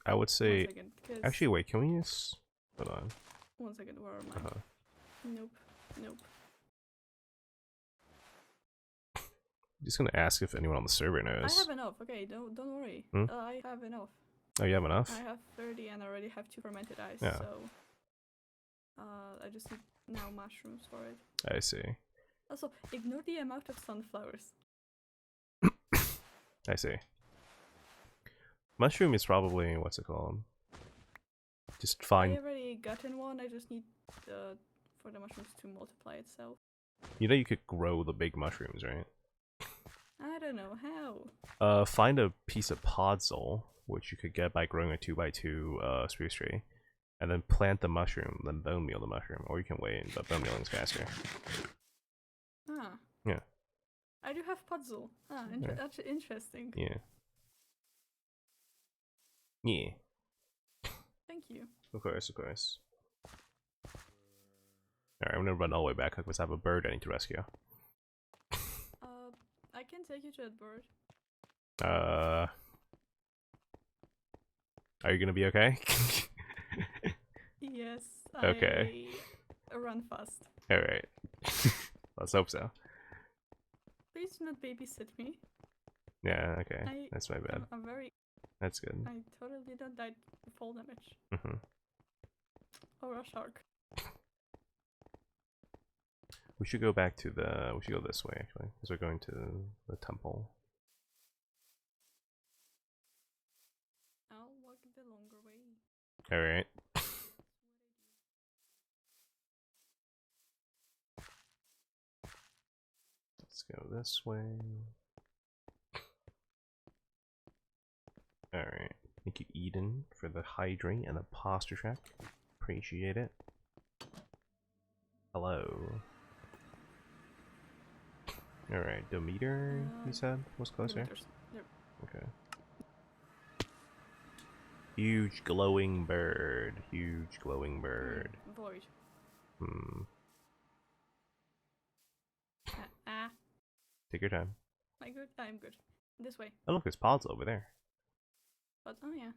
I one second, actually wait, can we use hold on. 1 second, where am I? Nope. Nope. Just gonna ask if anyone on the server knows. I have enough. Okay, don't worry. Hmm? I have enough. Oh, you have enough? I have 30 and I already have 2 fermented ice. Yeah. So I just need now mushrooms for it. I see. Also, ignore the amount of sunflowers. I see. Mushroom is probably what's it called? Just I fine. already gotten one. I just need for the mushrooms to multiply itself. You know you could grow the big mushrooms, right? I don't know how. Find a piece of podzol, which you could get by growing a 2x2 spruce tree, and then plant the mushroom, then bone meal the mushroom, or you can wait, but bone mealing is faster. Ah. Yeah. I do have puzzle. Ah, Yeah. actually interesting. Yeah. Yeah. Thank you. Of course, of course. Alright, I'm gonna run all the way back because I have a bird I need to rescue. I can take you to that bird. Are you gonna be okay? Yes. Okay. I run fast. Alright. Let's hope so. Please do not babysit me. Yeah, okay. That's my bad. I'm very. That's good. I totally didn't die full damage. Mm-hmm. Or a shark. We should go back to the... We should go this way, actually. Because we're going to the temple. I'll walk the longer way. Alright. Let's go this way. Alright. Thank you, Eden, for the hydrate and the posture check. Appreciate it. Hello. Alright, Demeter, you said? Was closer? Yep. Okay. Huge glowing bird. Huge glowing bird. Void. Hmm. Ah. Take your time. Am I good? I'm good. This way. Oh look, there's pods over there. But oh yeah.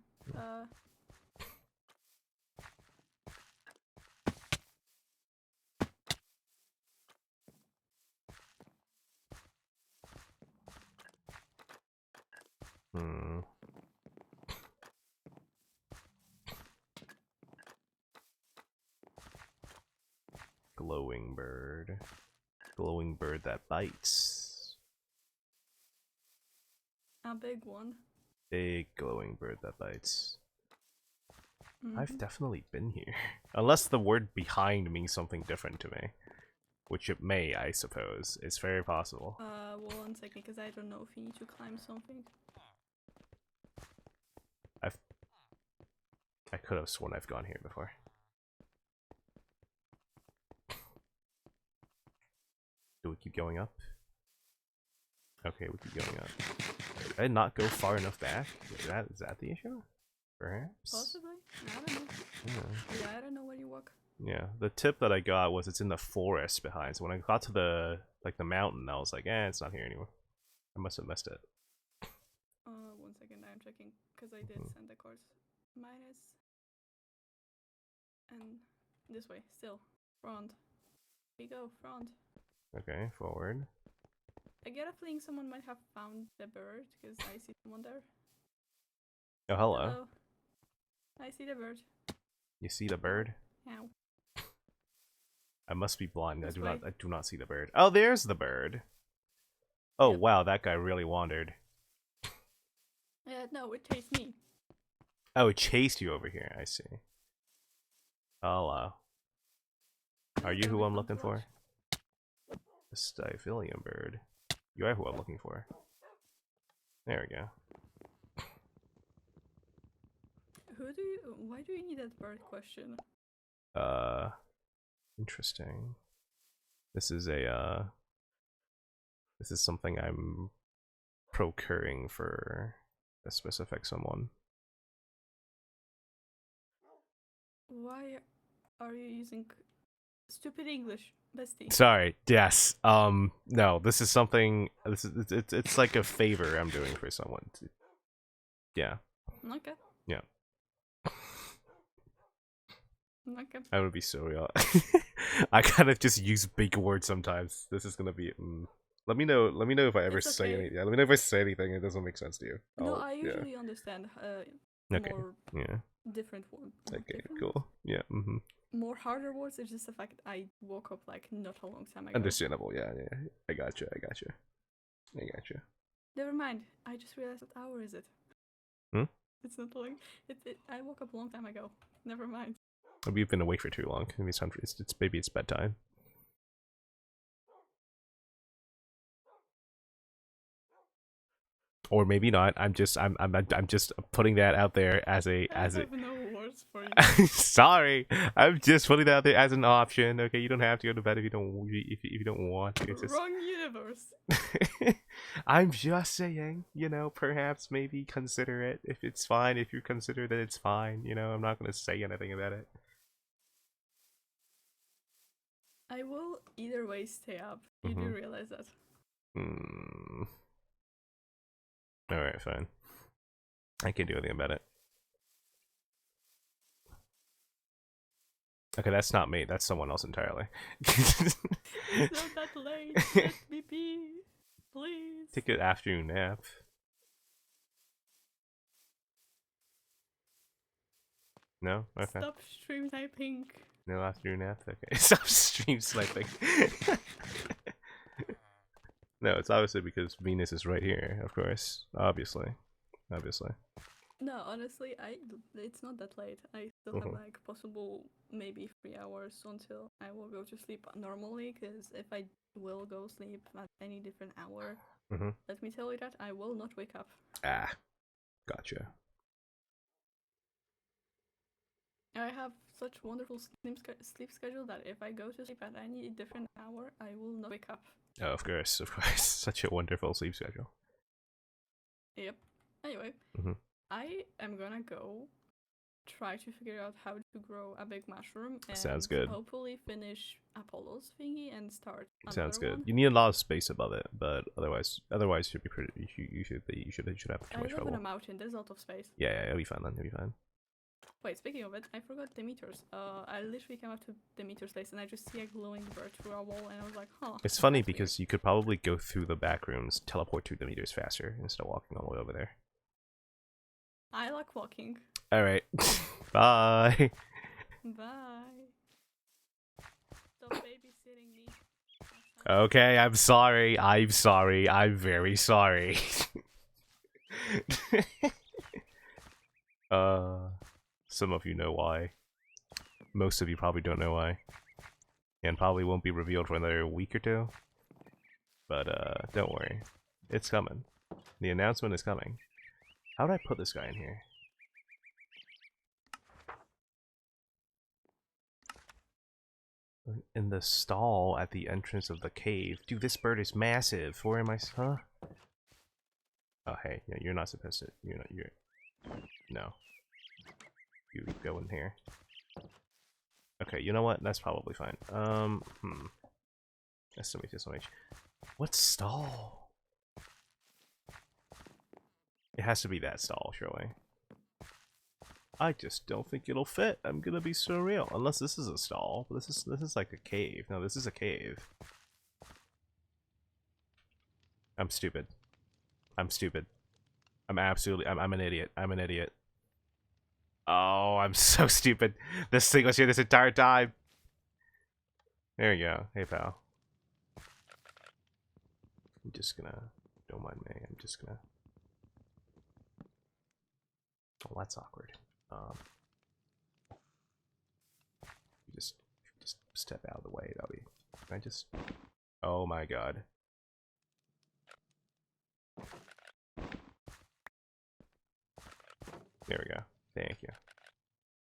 Hmm. Glowing bird. Glowing bird that bites. A big one. Big glowing bird that bites. Mm-hmm. I've definitely been here. Unless the word behind means something different to me. Which it may, I suppose. It's very possible. Well, 1 second, because I don't know if you need to climb something. I could have sworn I've gone here before. Do we keep going up? Okay, we keep going up. Did I not go far enough back? Is that the issue? Perhaps? Possibly? I don't know. Yeah, I don't know where you walk. Yeah, the tip that I got was it's in the forest behind. So when I got to the mountain, I was like, it's not here anymore. I must have missed it. 1 second, I'm checking because I did send the cards. Minus. And this way, still. Front. We go, front. Okay, forward. I get a feeling someone might have found the bird because I see someone there. Oh, hello. Hello. I see the bird. You see the bird? Ow. I must be blind. This I way. do not see the bird. Oh, there's the bird. Oh Yep. wow, that guy really wandered. No, it tastes me. Oh, it chased you over here. I see. Hello. Are you who I'm looking for? The Styphilium bird. You are who I'm looking for. There we go. Why do you need that bird question? Interesting. This is something I'm procuring for a specific someone. Why are you using stupid English, bestie? Sorry. Yes. No. This is something. It's like a favor I'm doing for someone. Yeah. Okay. Yeah. Okay. I would be so real. I kind of just use big words sometimes. This is gonna be. Let me know. Let me know if I ever say anything. Yeah, let me know if I say anything and it doesn't make sense to you. No, I usually understand. Okay. More Yeah. different ones. Okay. Cool. Yeah. More harder words. It's just the fact I woke up like not a long time ago. Understandable. Yeah. Yeah. I gotcha. I gotcha. I gotcha. Never mind. I just realized what hour is it? Hmm? It's not long. I woke up a long time ago. Never mind. Maybe you've been awake for too long. Maybe maybe it's bedtime. Or maybe not. I'm just putting that out there as a I have no words for you. Sorry, I'm just putting that out there as an option. Okay, you don't have to go to bed if you don't want to. It's just... Wrong universe. I'm just saying, you know, perhaps maybe consider it. If it's fine, if you consider that it's fine, you know, I'm not gonna say anything about it. I will either way stay up. You do realize that. Alright, fine. I can't do anything about it. Okay, that's not me. That's someone else entirely. It's not that late. Let me be. Please. Take an afternoon nap. No? Okay. Stop stream typing. No afternoon nap? Okay. Stop stream sniping. No, it's obviously because Venus is right here, of course. Obviously. No, honestly, it's not that late. I still have like possible maybe 3 hours until I will go to sleep normally, because if I will go sleep at any different hour, let me tell you that I will not wake up. Ah, gotcha. I have such wonderful sleep schedule that if I go to sleep at any different hour, I will not wake up. Oh, of course. Such a wonderful sleep schedule. Yep. Anyway, I am gonna go try to figure out how to grow a big mushroom and sounds good. Hopefully finish Apollo's thingy and start another Sounds good. one. You need a lot of space above it, but otherwise should be pretty. You should have too much I live trouble. on a mountain. There's a lot of space. Yeah, it'll be fine then. It'll be fine. Wait, speaking of it, I forgot Demeter's. I literally came up to Demeter's place and I just see a glowing bird through a wall and I was like, huh. It's funny because you could probably go through the back rooms, teleport 2 meters faster instead of walking all the way over there. I like walking. Alright. Bye. Bye. Stop babysitting me. Okay, I'm sorry. I'm very sorry. Some of you know why. Most of you probably don't know why. And probably won't be revealed for another week or two. But, don't worry. It's coming. The announcement is coming. How did I put this guy in here? In the stall at the entrance of the cave. Dude, this bird is massive. Where am I? Huh? Oh, hey. Yeah, you're not supposed to. No. You go in here. Okay, you know what? That's probably fine. SMH. What stall? It has to be that stall, surely. I just don't think it'll fit. I'm gonna be so real. Unless this is a stall. This is like a cave. No, this is a cave. I'm stupid. I'm an idiot. I'm an idiot. Oh, I'm so stupid. This thing was here this entire time. There you go. Hey, pal. I'm just gonna... Don't mind me. I'm just gonna... Oh, that's awkward. Um, just step out of the way. That'll be. Can I just? Oh my god. There we go. Thank you.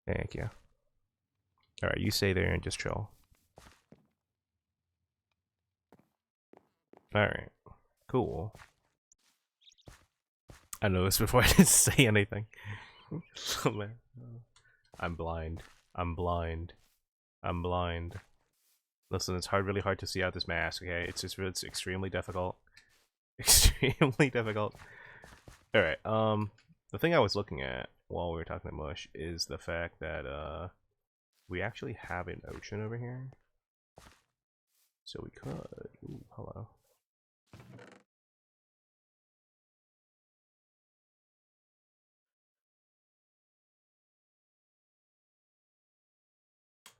Thank you. All right, you stay there and just chill. All right. Cool. I noticed before I didn't say anything. Oh man. I'm blind. I'm blind. I'm blind. Listen, it's really hard to see out this mask, okay? It's extremely difficult. Extremely difficult. Alright, the thing I was looking at while we were talking to Mush is the fact that, we actually have an ocean over here. So we could... Ooh, hello.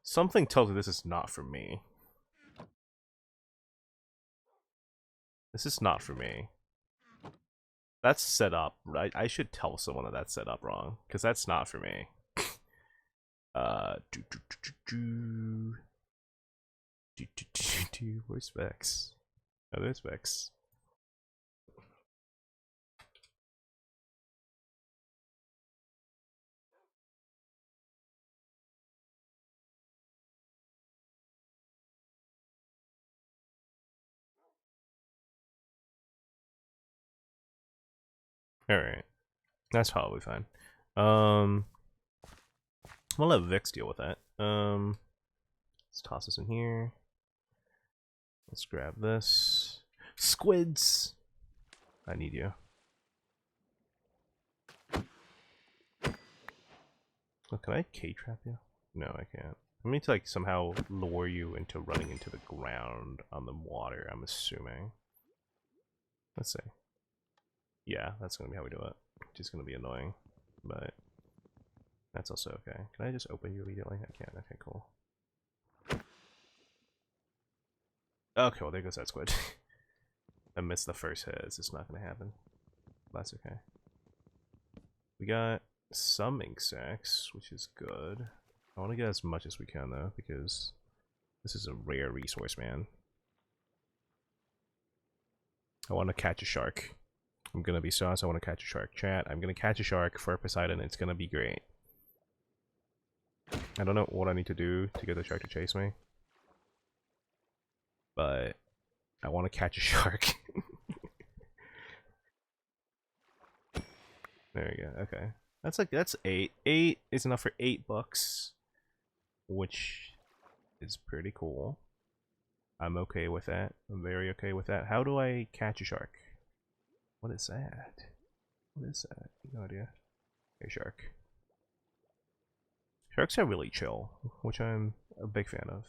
Something tells me this is not for me. This is not for me. That's set up, right? I should tell someone that that's set up wrong, because that's not for me. Where's Vex? Oh, there's Vex. Alright. That's probably fine. We'll let Vix deal with that. Let's toss this in here. Let's grab this. Squids! I need you. Oh, can I K-trap you? No, I can't. I need to like somehow lure you into running into the ground on the water, I'm assuming. Let's see. Yeah, that's gonna be how we do it. Just gonna be annoying, but that's also okay. Can I just open you immediately? I can. Okay, cool. Okay, well there goes that squid. I missed the first hit. It's just not gonna happen. That's okay. We got some ink sacs, which is good. I want to get as much as we can though, because this is a rare resource, man. I want to catch a shark. I'm gonna be sauce. I want to catch a shark. Chat. I'm gonna catch a shark for Poseidon. It's gonna be great. I don't know what I need to do to get the shark to chase me, but I want to catch a shark. There you go. Okay, that's 8. 8 is enough for $8, which is pretty cool. I'm okay with that. I'm very okay with that. How do I catch a shark? What is that? What is that? No idea. Hey, shark. Sharks are really chill, which I'm a big fan of.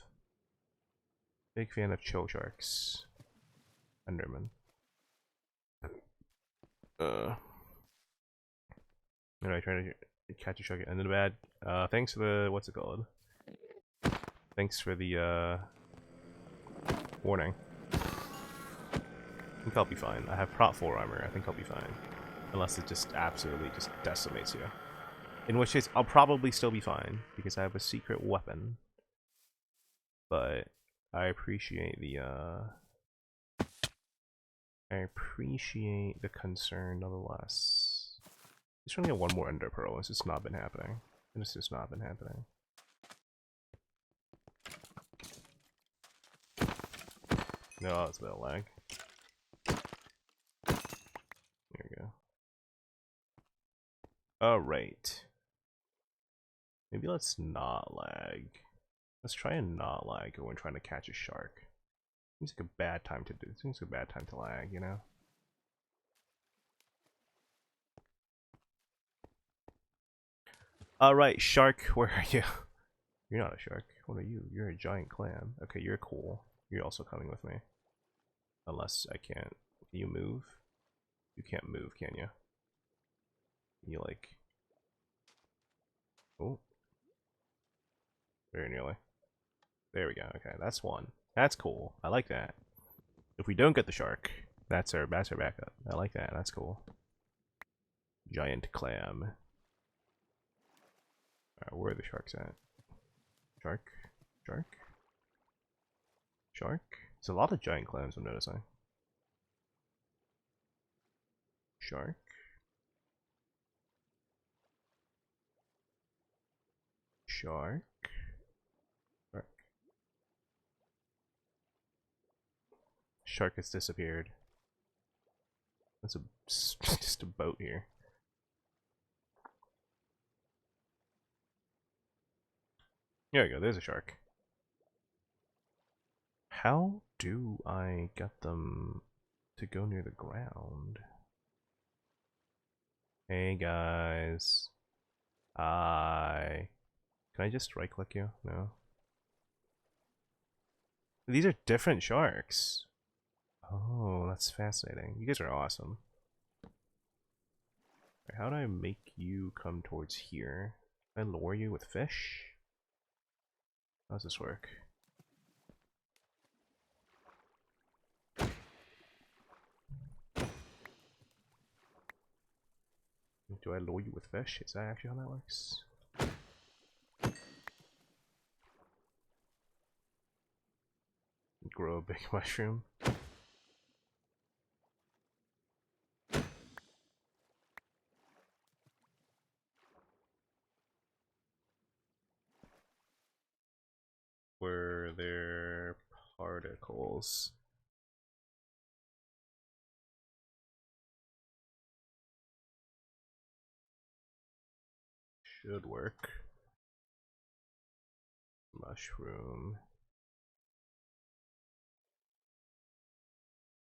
Big fan of chill sharks. Enderman. Anyway, trying to catch a shark and then the bad. Thanks for the what's it called? Thanks for the warning. I think I'll be fine. I have prot 4 armor. I think I'll be fine, unless it just absolutely just decimates you. In which case, I'll probably still be fine because I have a secret weapon. But I appreciate the concern nonetheless. Just trying to get one more ender pearl. It's just not been happening. It's just not been happening. No, it's a bit of lag. There we go. Alright. Maybe let's not lag. Let's try and not lag when we're trying to catch a shark. Seems like a bad time to do. Seems like a bad time to lag, you know? Alright, shark, where are you? You're not a shark. What are you? You're a giant clam. Okay, you're cool. You're also coming with me. Unless I can't. Can you move? You can't move, can you? You like... Oh. Very nearly. There we go. Okay, that's one. That's cool. I like that. If we don't get the shark, that's our backup. I like that. That's cool. Giant clam. Alright, where are the sharks at? Shark? Shark? Shark? There's a lot of giant clams I'm noticing. Shark? Shark? Shark? Shark has disappeared. That's a just a boat here. There we go, there's a shark. How do I get them to go near the ground? Hey guys. Hi. Can I just right click you? No. These are different sharks. Oh, that's fascinating. You guys are awesome. How do I make you come towards here? Can I lure you with fish? How does this work? Do I lure you with fish? Is that actually how that works? Grow a big mushroom. Were there particles? Should work. Mushroom.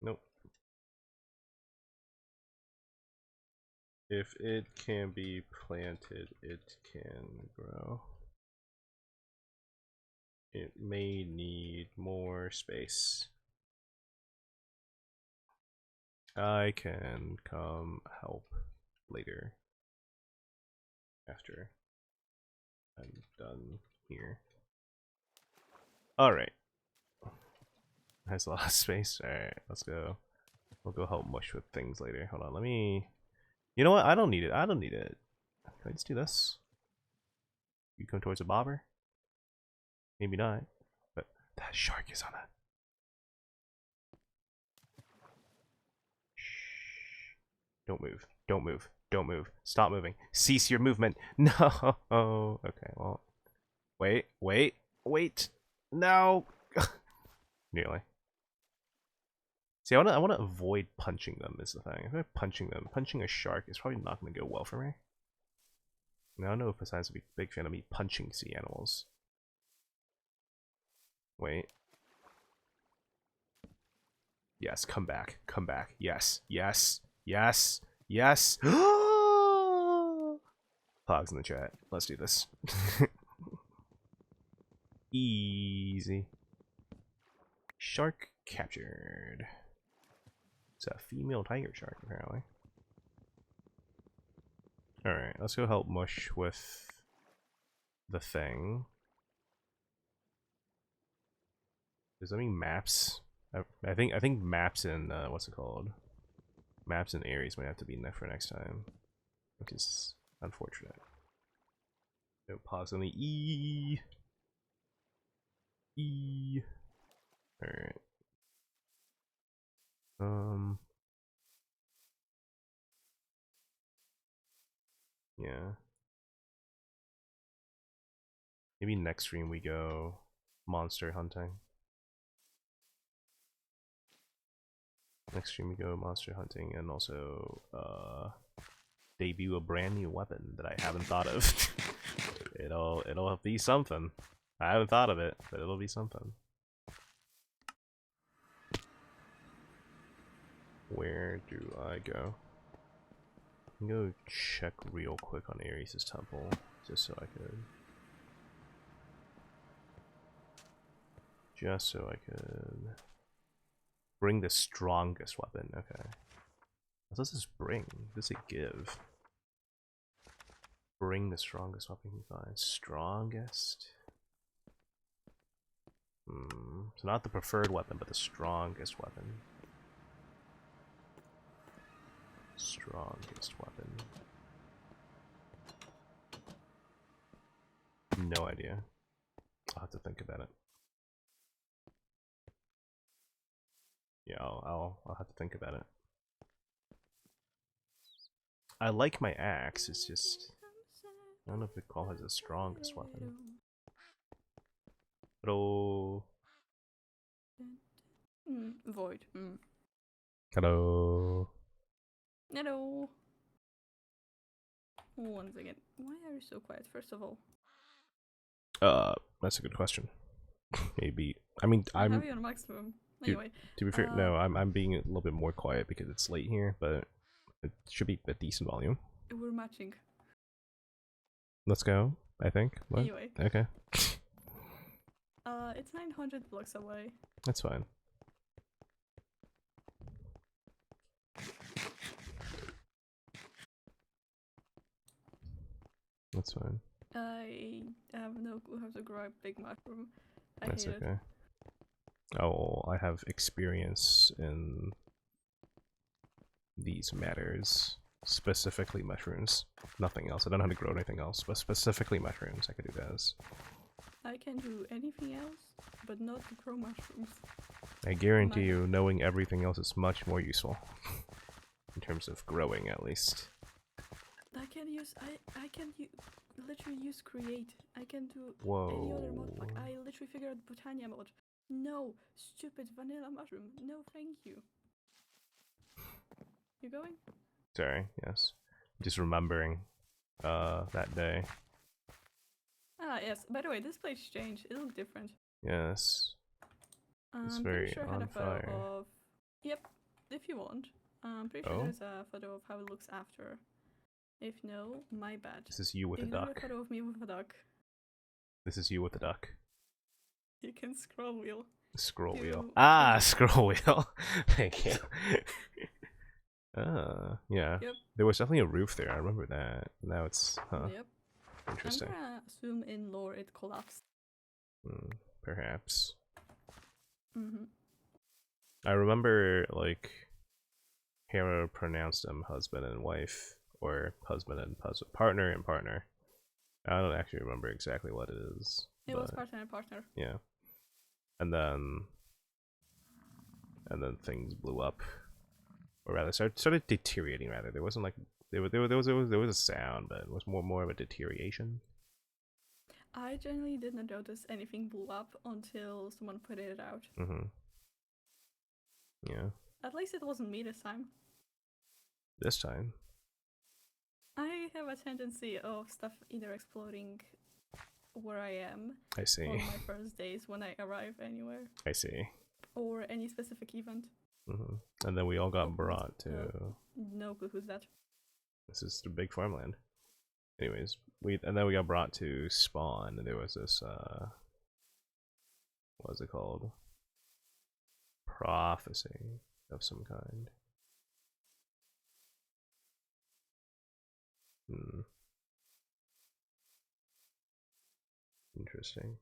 Nope. If it can be planted, it can grow. It may need more space. I can come help later. After I'm done here. Alright. Has a lot of space. Alright, let's go. We'll go help Mush with things later. Hold on, let me... You know what? I don't need it. I don't need it. Can I just do this? You come towards a bobber? Maybe not. But that shark is on it. Shh. Don't move. Don't move. Don't move. Stop moving. Cease your movement. No. Okay, well. Wait. Wait. Wait. No. Nearly. See, I want to avoid punching them is the thing. If I'm punching them, punching a shark is probably not going to go well for me. And I don't know if besides would be a big fan of me punching sea animals. Wait. Yes, come back. Come back. Yes. Yes. Yes. Yes. Pogs in the chat. Let's do this. Easy. Shark captured. It's a female tiger shark, apparently. Alright, let's go help Mush with the thing. Does that mean maps? I think maps in what's it called? Maps and Aries might have to be in there for next time, which is unfortunate. No pause on the E. E. All right. Yeah. Maybe next stream we go monster hunting. Next stream we go monster hunting and also debut a brand new weapon that I haven't thought of. it'll be something. I haven't thought of it, but it'll be something. Where do I go? I can go check real quick on Ares' temple, just so I could. Just so I could bring the strongest weapon. Okay. What does this bring? What does it give? Bring the strongest weapon you find. Strongest? So not the preferred weapon, but the strongest weapon. Strongest weapon. No idea. I'll have to think about it. Yeah, I'll have to think about it. I like my axe, it's just I don't know if the call has the strongest weapon. Hello. Void. Hello. Hello. Once again, why are you so quiet? First of all, that's a good question. Maybe I mean I I'm have you on maximum. Anyway, to be fair, no, I'm being a little bit more quiet because it's late here, but it should be a decent volume. we're matching. Let's go. I think. What? Anyway. Okay. It's 900 blocks away. That's fine. That's fine. I have no clue how to grow a big mushroom. That's hate okay. Oh, I have experience in these matters. Specifically mushrooms. Nothing else. I don't know how to grow anything else, but specifically mushrooms. I could do those. I can do anything else, but not to grow mushrooms. I guarantee you, knowing everything else is much more useful. In terms of growing, at least. I can literally use create. I can do Whoa. any other mod. Like I literally figured out Botania mod. No, stupid vanilla mushroom. No, thank you. You going? Sorry, yes. Just remembering that day. Ah, yes. By the way, this place changed. It looked different. Yes. It's I'm very pretty sure I had on a photo fire. of. Yep, if you want. I'm pretty sure there's a photo of how it looks after. If no, my bad. This is you with a Ignore duck. the photo of me with a duck. This is you with a duck. You can scroll wheel. Scroll You wheel. change Ah, it. scroll wheel. Thank you. Yeah. Yep. There was definitely a roof there. I remember that. Now it's Yep. interesting. I'm gonna assume in lore it collapsed. Perhaps. Mm-hmm. I remember like Hera pronounced them husband and wife, or husband and partner and partner. I don't actually remember exactly what it is. It was partner and partner. Yeah. And then things blew up, or rather started deteriorating. Rather, there wasn't like there was a sound, but it was more of a deterioration. I generally didn't notice anything blew up until someone put it out. Yeah. At least it wasn't me this time. This time. I have a tendency of stuff either exploding where I am. I see. On my first days when I arrive anywhere. I see. Or any specific event. And then we all got brought to. No clue who's that. This is the big farmland. Anyways, then we got brought to spawn, and there was this what was it called? Prophecy of some kind. Interesting.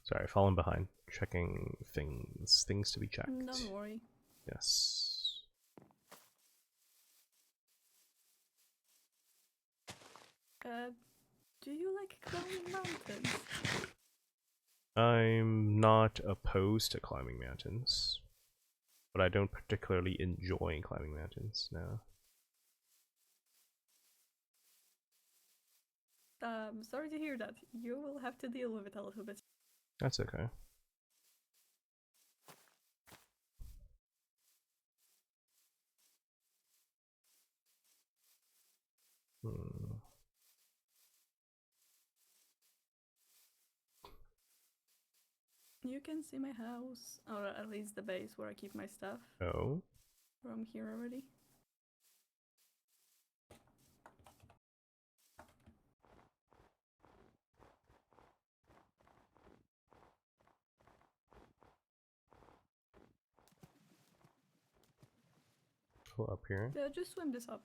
Sorry, falling behind. Checking things to be checked. Don't worry. Yes. Do you like climbing mountains? I'm not opposed to climbing mountains, but I don't particularly enjoy climbing mountains, no. Sorry to hear that. You will have to deal with it a little bit. That's okay. You can see my house, or at least the base where I keep my stuff. Oh? From here already. Oh, up here? Yeah, just swim this up.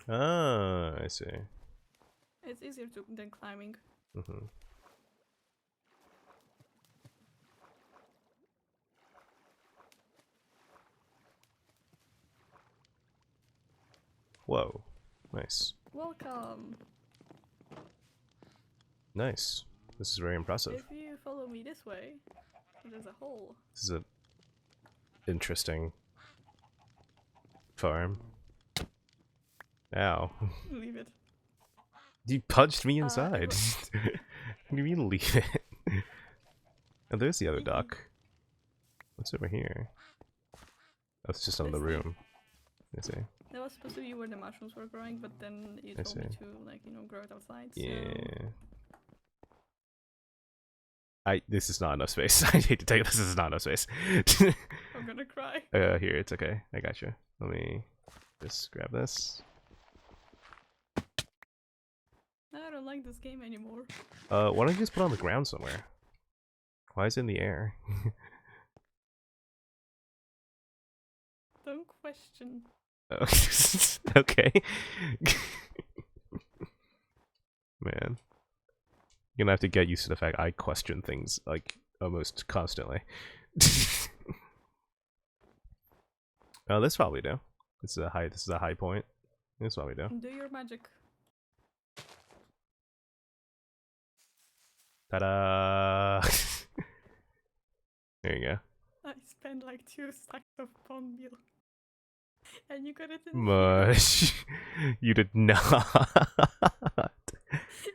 Ah, I see. It's easier than climbing. Whoa. Nice. Welcome. Nice. This is very impressive. If you follow me this way, there's a hole. This is a interesting farm. Ow. Leave it. You punched me it inside. What do you mean leave it? Oh, there's the other duck. What's over here? Oh, it's just another room. I see. That was supposed to be where the mushrooms were growing, but then you I told me see. to, like, you know, grow it outside. Yeah. So... This is not enough space. I hate to tell you, this is not enough space. I'm gonna cry. Here, it's okay. I got you. Let me just grab this. I don't like this game anymore. Why don't you just put it on the ground somewhere? Why is it in the air? Don't question. Oh, okay. Man. You're gonna have to get used to the fact I question things, like, almost constantly. Oh, this probably do. This is a high point. This probably do. Do your magic. Ta-da! There you go. I spent like 2 stacks of bone meal. And you got it in here. Mush. You did not.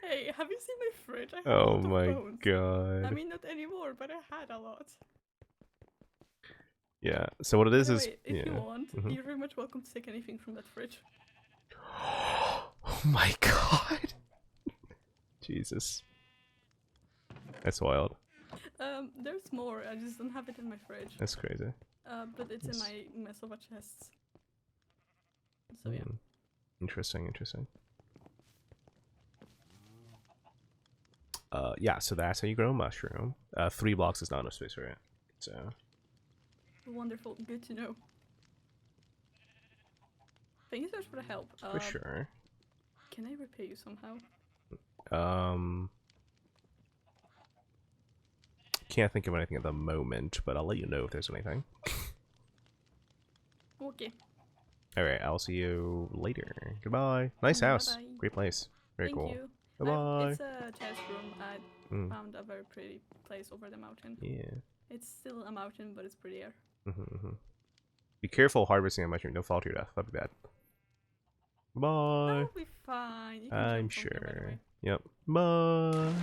Hey, have you seen my fridge? I have a Oh lot of my bones. god. I mean, not anymore, but I had a lot. Yeah, so what it is Anyway, if yeah. you want, Mhm. you're very much welcome to take anything from that fridge. Oh my god. Jesus. That's wild. There's more, I just don't have it in my fridge. That's crazy. But it's in Yes. my mess of a chests. So yeah. Interesting, interesting. Yeah, so that's how you grow a mushroom. 3 blocks is not enough space for it. So Wonderful, good to know. Thank you so much for the help. for sure. Can I repay you somehow? Can't think of anything at the moment, but I'll let you know if there's anything. Okay. Alright, I'll see you later. Goodbye. Nice house. Bye-bye. Great place. Very Thank cool. you. Bye-bye. It's a chest room. I Mm. found a very pretty place over the mountain. Yeah. It's still a mountain, but it's prettier. Be careful harvesting a mushroom. Don't fall to your death. That'd be bad. Bye. That'll be fine. You can I'm jump from here, by the sure. way. Yep. Bye.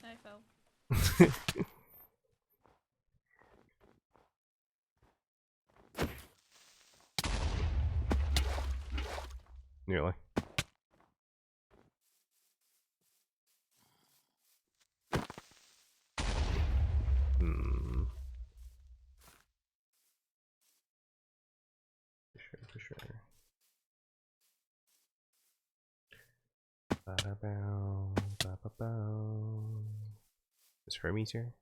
I fell. Nearly. For sure. Ba-da-bow, ba-ba-bow. Is Hermes here?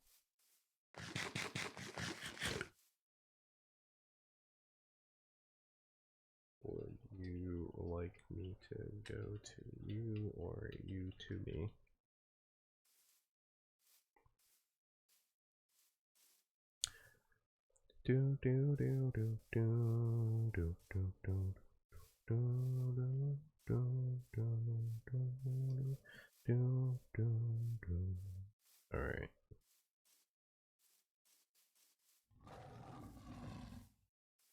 Would you like me to go to you or you to me? Do do do do do do do do do do do do do do. All right.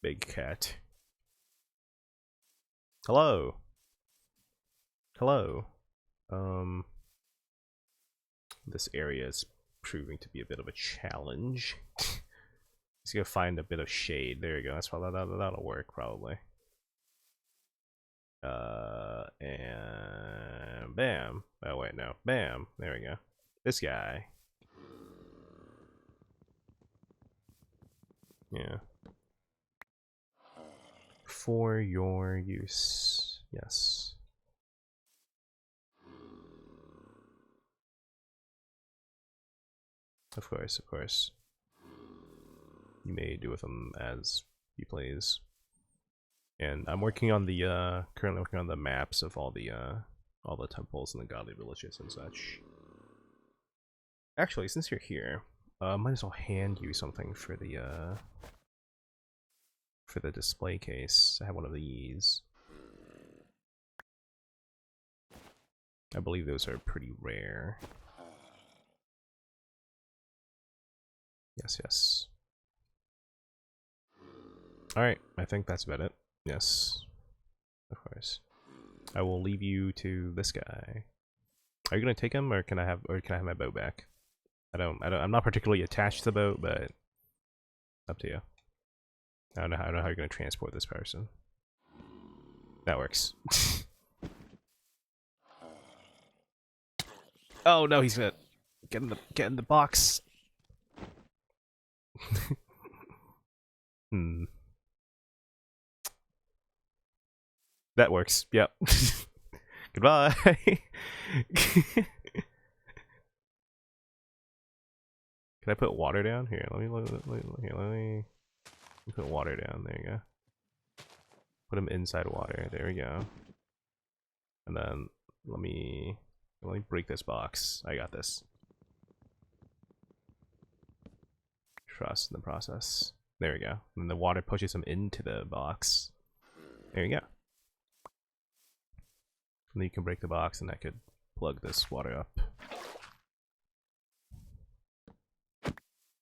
Big cat. Hello. Hello. This area is proving to be a bit of a challenge. Just gotta find a bit of shade. There you go. That's probably that'll work probably. And bam. Oh wait, no. Bam. There we go. This guy. Yeah. For your use. Yes. Of course, of course. You may do with them as you please. And I'm working on the currently working on the maps of all the temples and the godly villages and such. Actually, since you're here, might as well hand you something for the for the display case. I have one of these. I believe those are pretty rare. Yes, yes. Alright, I think that's about it. Yes. Of course. I will leave you to this guy. Are you gonna take him, or can I have my boat back? I'm not particularly attached to the boat, but up to you. I don't know how you're gonna transport this person. That works. Oh no, he's gonna get in the box. Hmm. That works. Yep. Goodbye. Can I put water down here? Let me put water down. There you go. Put him inside water. There we go. And then let me break this box. I got this. Trust in the process. There we go. And the water pushes him into the box. There you go. And then you can break the box, and I could plug this water up.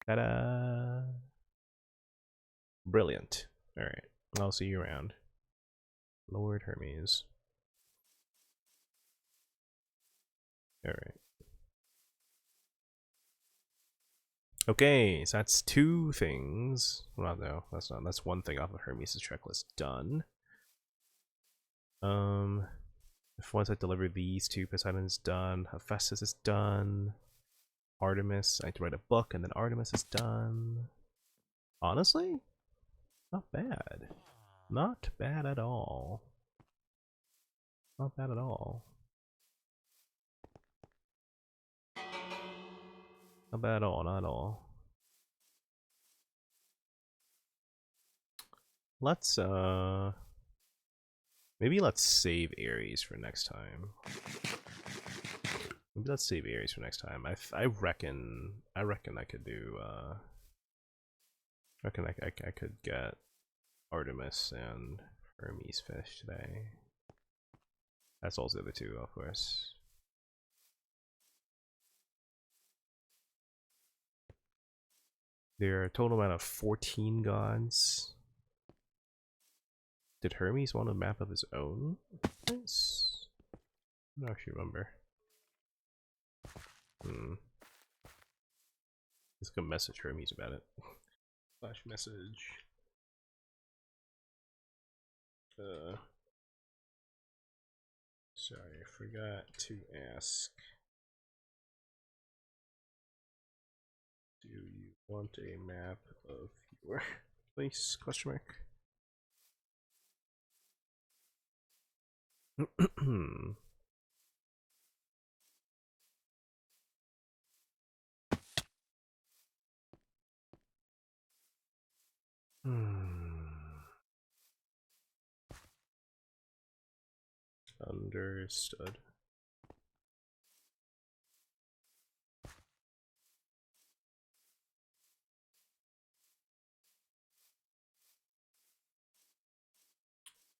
Ta-da! Brilliant. Alright, I'll see you around. Lord Hermes. Alright. Okay, so that's 2 things. Well, no, that's not. That's 1 thing off of Hermes' checklist done. If once I deliver these 2, Poseidon's done. Hephaestus is done. Artemis, I have to write a book, and then Artemis is done. Honestly, not bad. Not bad at all. Not bad at all. Not bad at all, not at all. Let's, maybe let's save Ares for next time. Maybe let's save Ares for next time. I reckon I could do, I reckon I could get Artemis and Hermes fish today. That's also the other 2, of course. There are a total amount of 14 gods. Did Hermes want a map of his own? Nice. I don't actually remember. Let's go message Hermes about it. Flash message. Sorry, I forgot to ask. Do you want a map of your place? Question mark. Understood.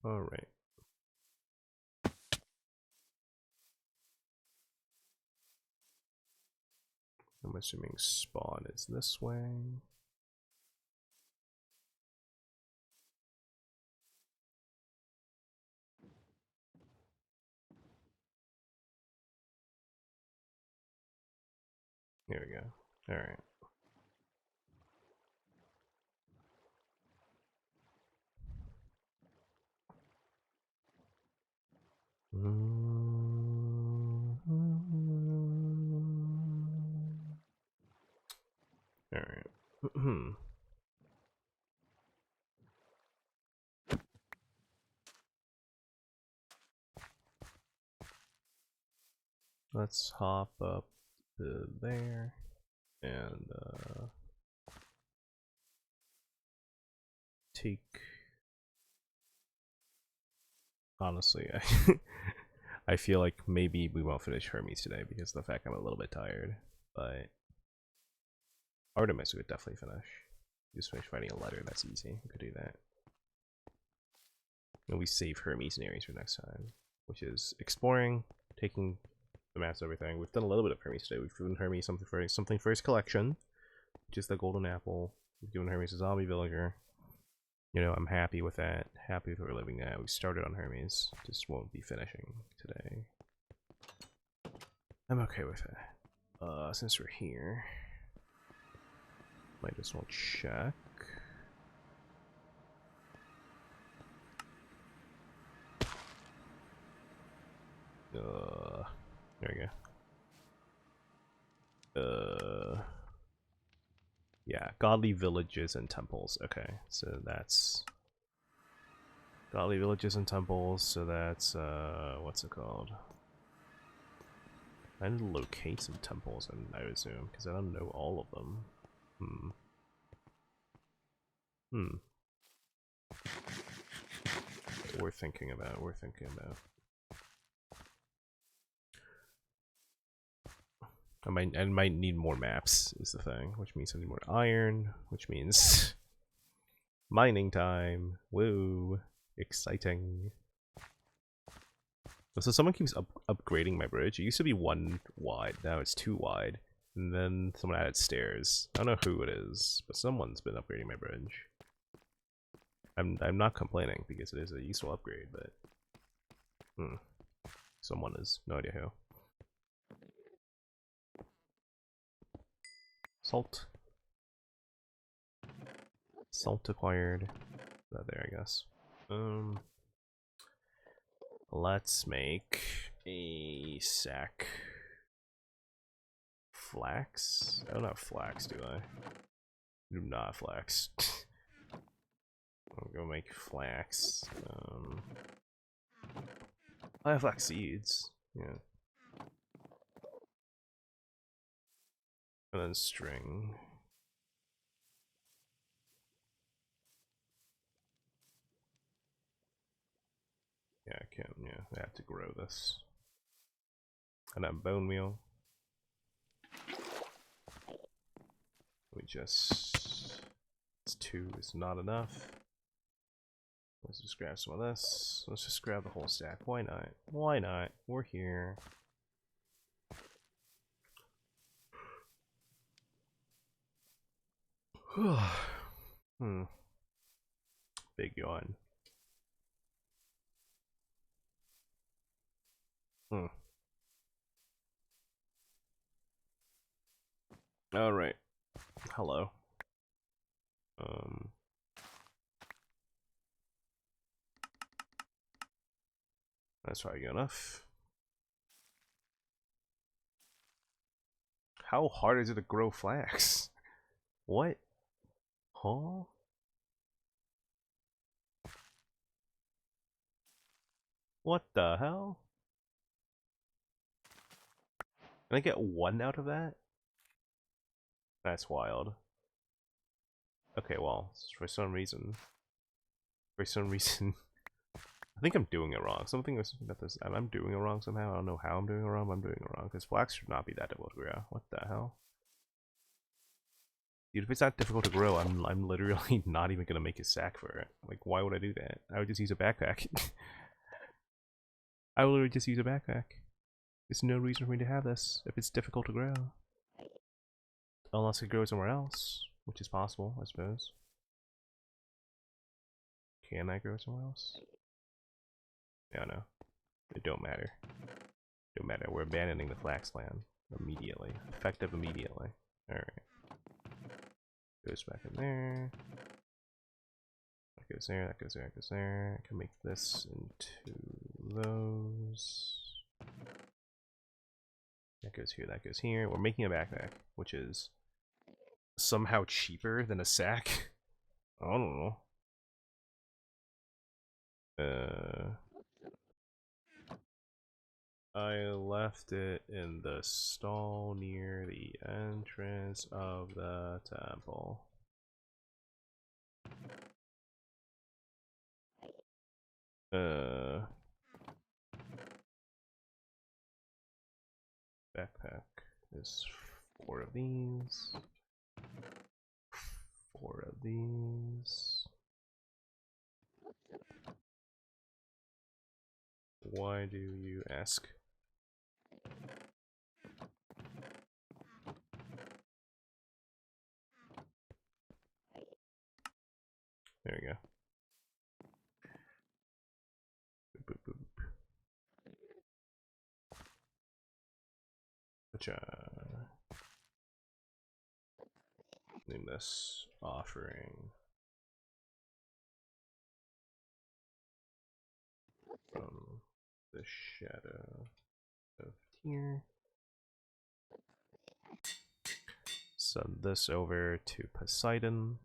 All right. I'm assuming spawn is this way. Here we go. All right. All right. Let's hop up to there and take. Honestly, I feel like maybe we won't finish Hermes today because of the fact I'm a little bit tired. But Artemis we would definitely finish. Just finish writing a letter. That's easy. We could do that. And we save Hermes and Ares for next time, which is exploring, taking the maps, everything. We've done a little bit of Hermes today. We've given Hermes something for his collection, which is the golden apple. We've given Hermes a zombie villager. You know, I'm happy with that. Happy with reliving that. We started on Hermes, just won't be finishing today. I'm okay with that. Since we're here, might as well check. There we go. Yeah, godly villages and temples. Okay, so that's godly villages and temples. So that's what's it called? I need to locate some temples, and I assume because I don't know all of them. We're thinking about. I might need more maps, is the thing, which means I need more iron, which means mining time. Woo, exciting. So someone keeps upgrading my bridge. It used to be 1 wide, now it's 2 wide, and then someone added stairs. I don't know who it is, but someone's been upgrading my bridge. I'm not complaining because it is a useful upgrade, but someone is, no idea who. Salt. Salt acquired. That there, I guess. Let's make a sack. Flax? I don't have flax, do I? I do not have flax. I'll go make flax. I have flax seeds. Yeah. And then string. Yeah, I can. Yeah, I have to grow this. And then bone meal. We just. It's 2 is not enough. Let's just grab some of this. Let's just grab the whole stack. Why not? Why not? We're here. Big yawn. Alright. Hello. That's probably good enough. How hard is it to grow flax? What? Huh? What the hell? Can I get 1 out of that? That's wild. Okay, well, for some reason, I think I'm doing it wrong. Something about this, I'm doing it wrong somehow. I don't know how I'm doing it wrong, but I'm doing it wrong. Because flax should not be that difficult to grow. What the hell? Dude, if it's not difficult to grow, I'm literally not even gonna make a sack for it. Like, why would I do that? I would just use a backpack. I would literally just use a backpack. There's no reason for me to have this if it's difficult to grow. Unless it grows somewhere else, which is possible, I suppose. Can I grow somewhere else? Yeah, no. It don't matter. Don't matter. We're abandoning the flax land immediately. Effective immediately. Alright. Goes back in there. That goes there, that goes there, that goes there. I can make this into those. That goes here, that goes here. We're making a backpack, which is somehow cheaper than a sack. I don't know. I left it in the stall near the entrance of the temple. Backpack is 4 of these. 4 of these. Why do you ask? There we go. Boop, boop, boop. Name this offering from the shadow of here. Send this over to Poseidon.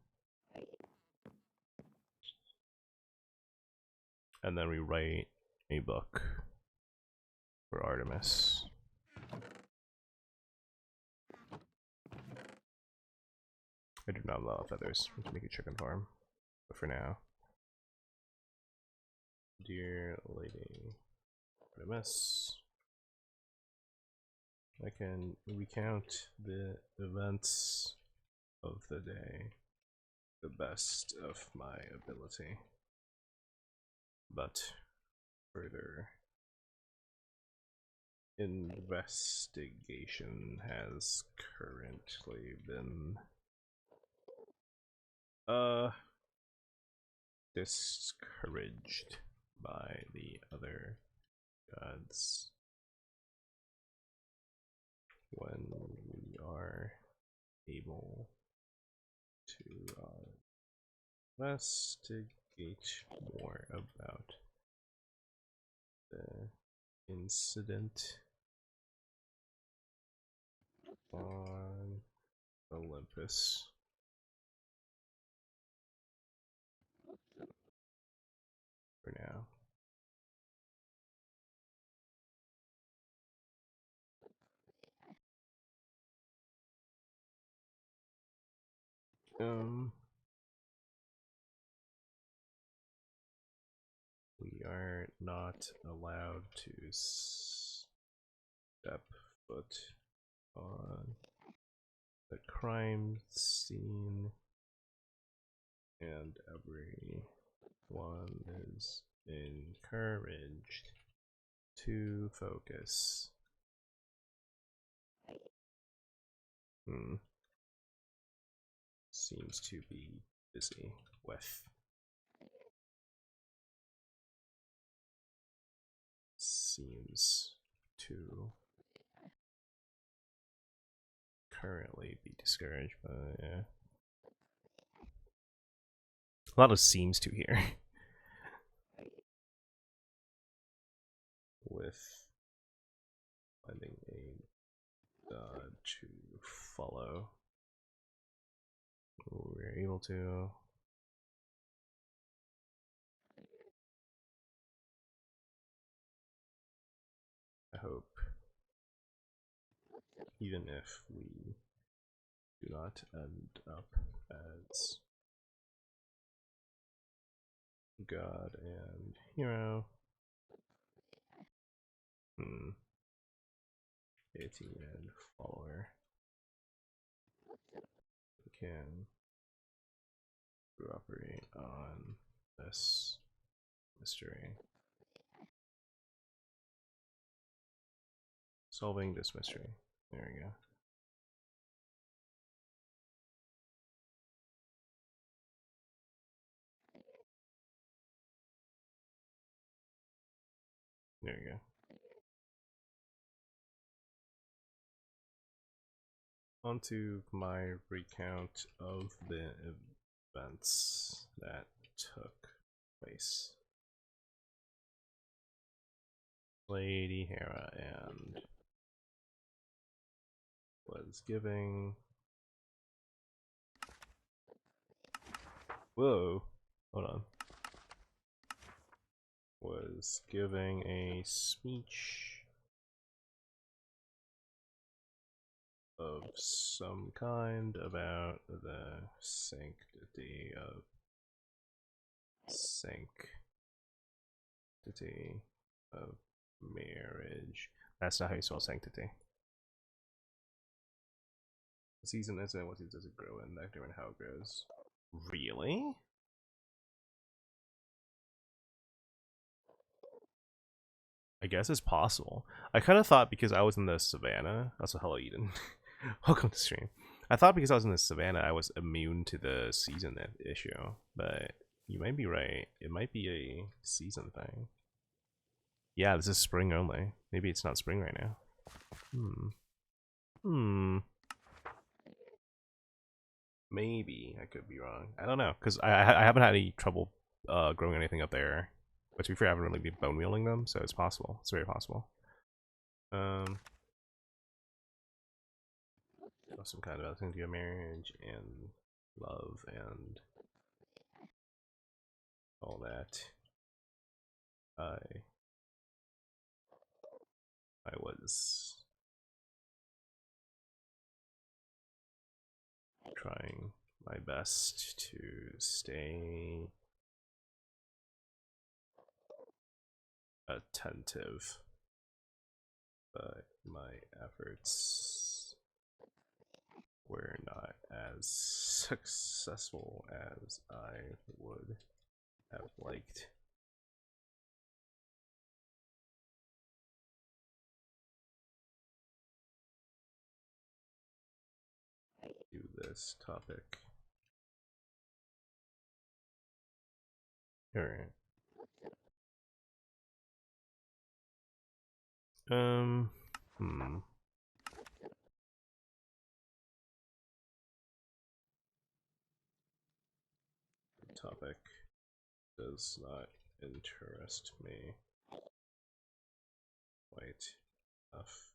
And then we write a book for Artemis. I do not love feathers. Let's make a chicken farm. But for now. Dear Lady Artemis, I can recount the events of the day the best of my ability. But further investigation has currently been discouraged by the other gods. When we are able to investigate more about the incident on Olympus. For now. We are not allowed to step foot on the crime scene, and everyone is encouraged to focus. Seems to be busy with. Seems to currently be discouraged, but yeah. A lot of seems to here. With finding a god to follow. We're able to. I hope, even if we do not end up as god and hero, deity and follower, we can cooperate on this mystery. Solving this mystery. There we go. There we go. On to my recount of the events that took place. Lady Hera and was giving. Whoa, hold on. Was giving a speech of some kind about the sanctity of marriage. That's not how you spell sanctity. The season is it, what does it grow in, nectar, and how it grows. Really? I guess it's possible. I kind of thought because I was in the savannah. Also, hello, Eden. Welcome to stream. I thought because I was in the savannah, I was immune to the season issue, but you might be right. It might be a season thing. Yeah, this is spring only. Maybe it's not spring right now. Maybe I could be wrong. I don't know because I haven't had any trouble growing anything up there. But to be fair, I haven't really been bone mealing them, so it's possible. It's very possible. Some kind of thing to a marriage and love and all that. I was trying my best to stay attentive, but my efforts were not as successful as I would have liked. Do this topic. Alright. Topic does not interest me quite enough.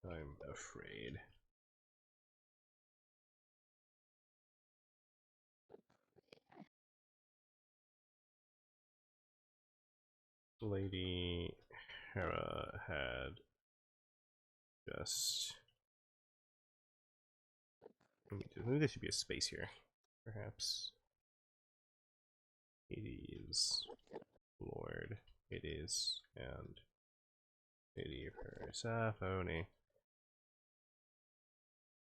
I'm afraid. Lady Hera had just... Maybe there should be a space here, perhaps. Hades, Lord, Hades, and Lady Persephone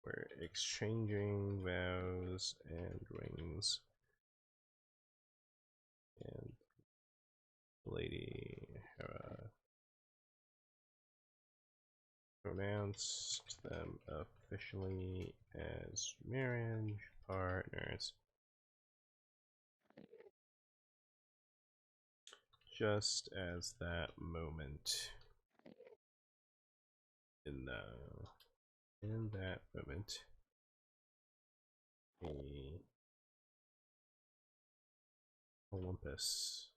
were exchanging vows and rings, and Lady Hera pronounced them officially as marriage partners. Just as that moment, in that moment, the Olympus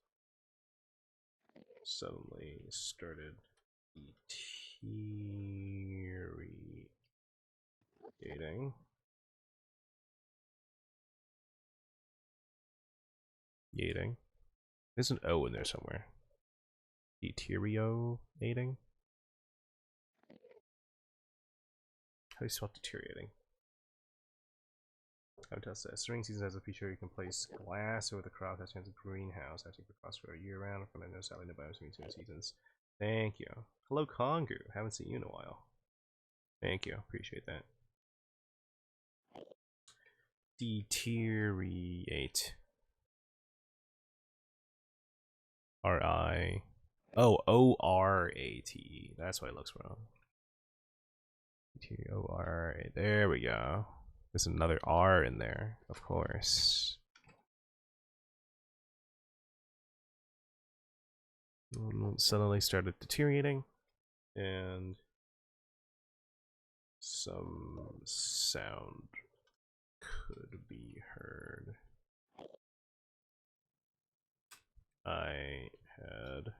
suddenly started deteriorating. There's an O in there somewhere. Deteriorating? How do you spell deteriorating? I would test this. Spring season has a feature you can place glass over the crop that stands a greenhouse. I take the crops for a year round from no salad no bonus between 2 seasons. Thank you. Hello Kongu. Haven't seen you in a while. Thank you. Appreciate that. Deteriorate. R-I. Oh, O-R-A-T. That's why it looks wrong. T-O-R-A. There we go. There's another R in there, of course. Suddenly started deteriorating, and some sound could be heard. I had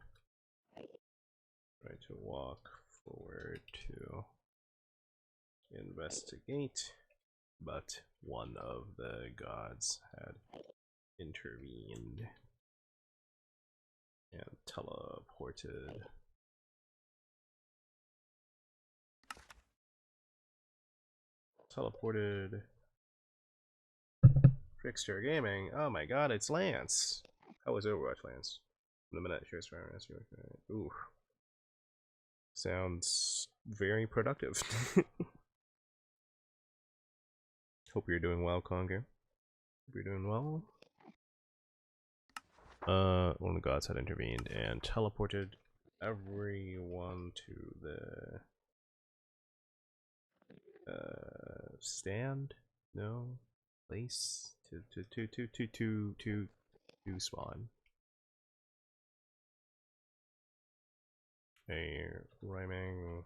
tried to walk forward to investigate, but one of the gods had intervened and teleported Trickster Gaming. Oh my god, it's Lance. How was Overwatch, Lance? In a minute, sure, ooh. Sounds very productive. Hope you're doing well, Conger. Hope you're doing well. One of the gods had intervened and teleported everyone to the stand? No, place to spawn. A rhyming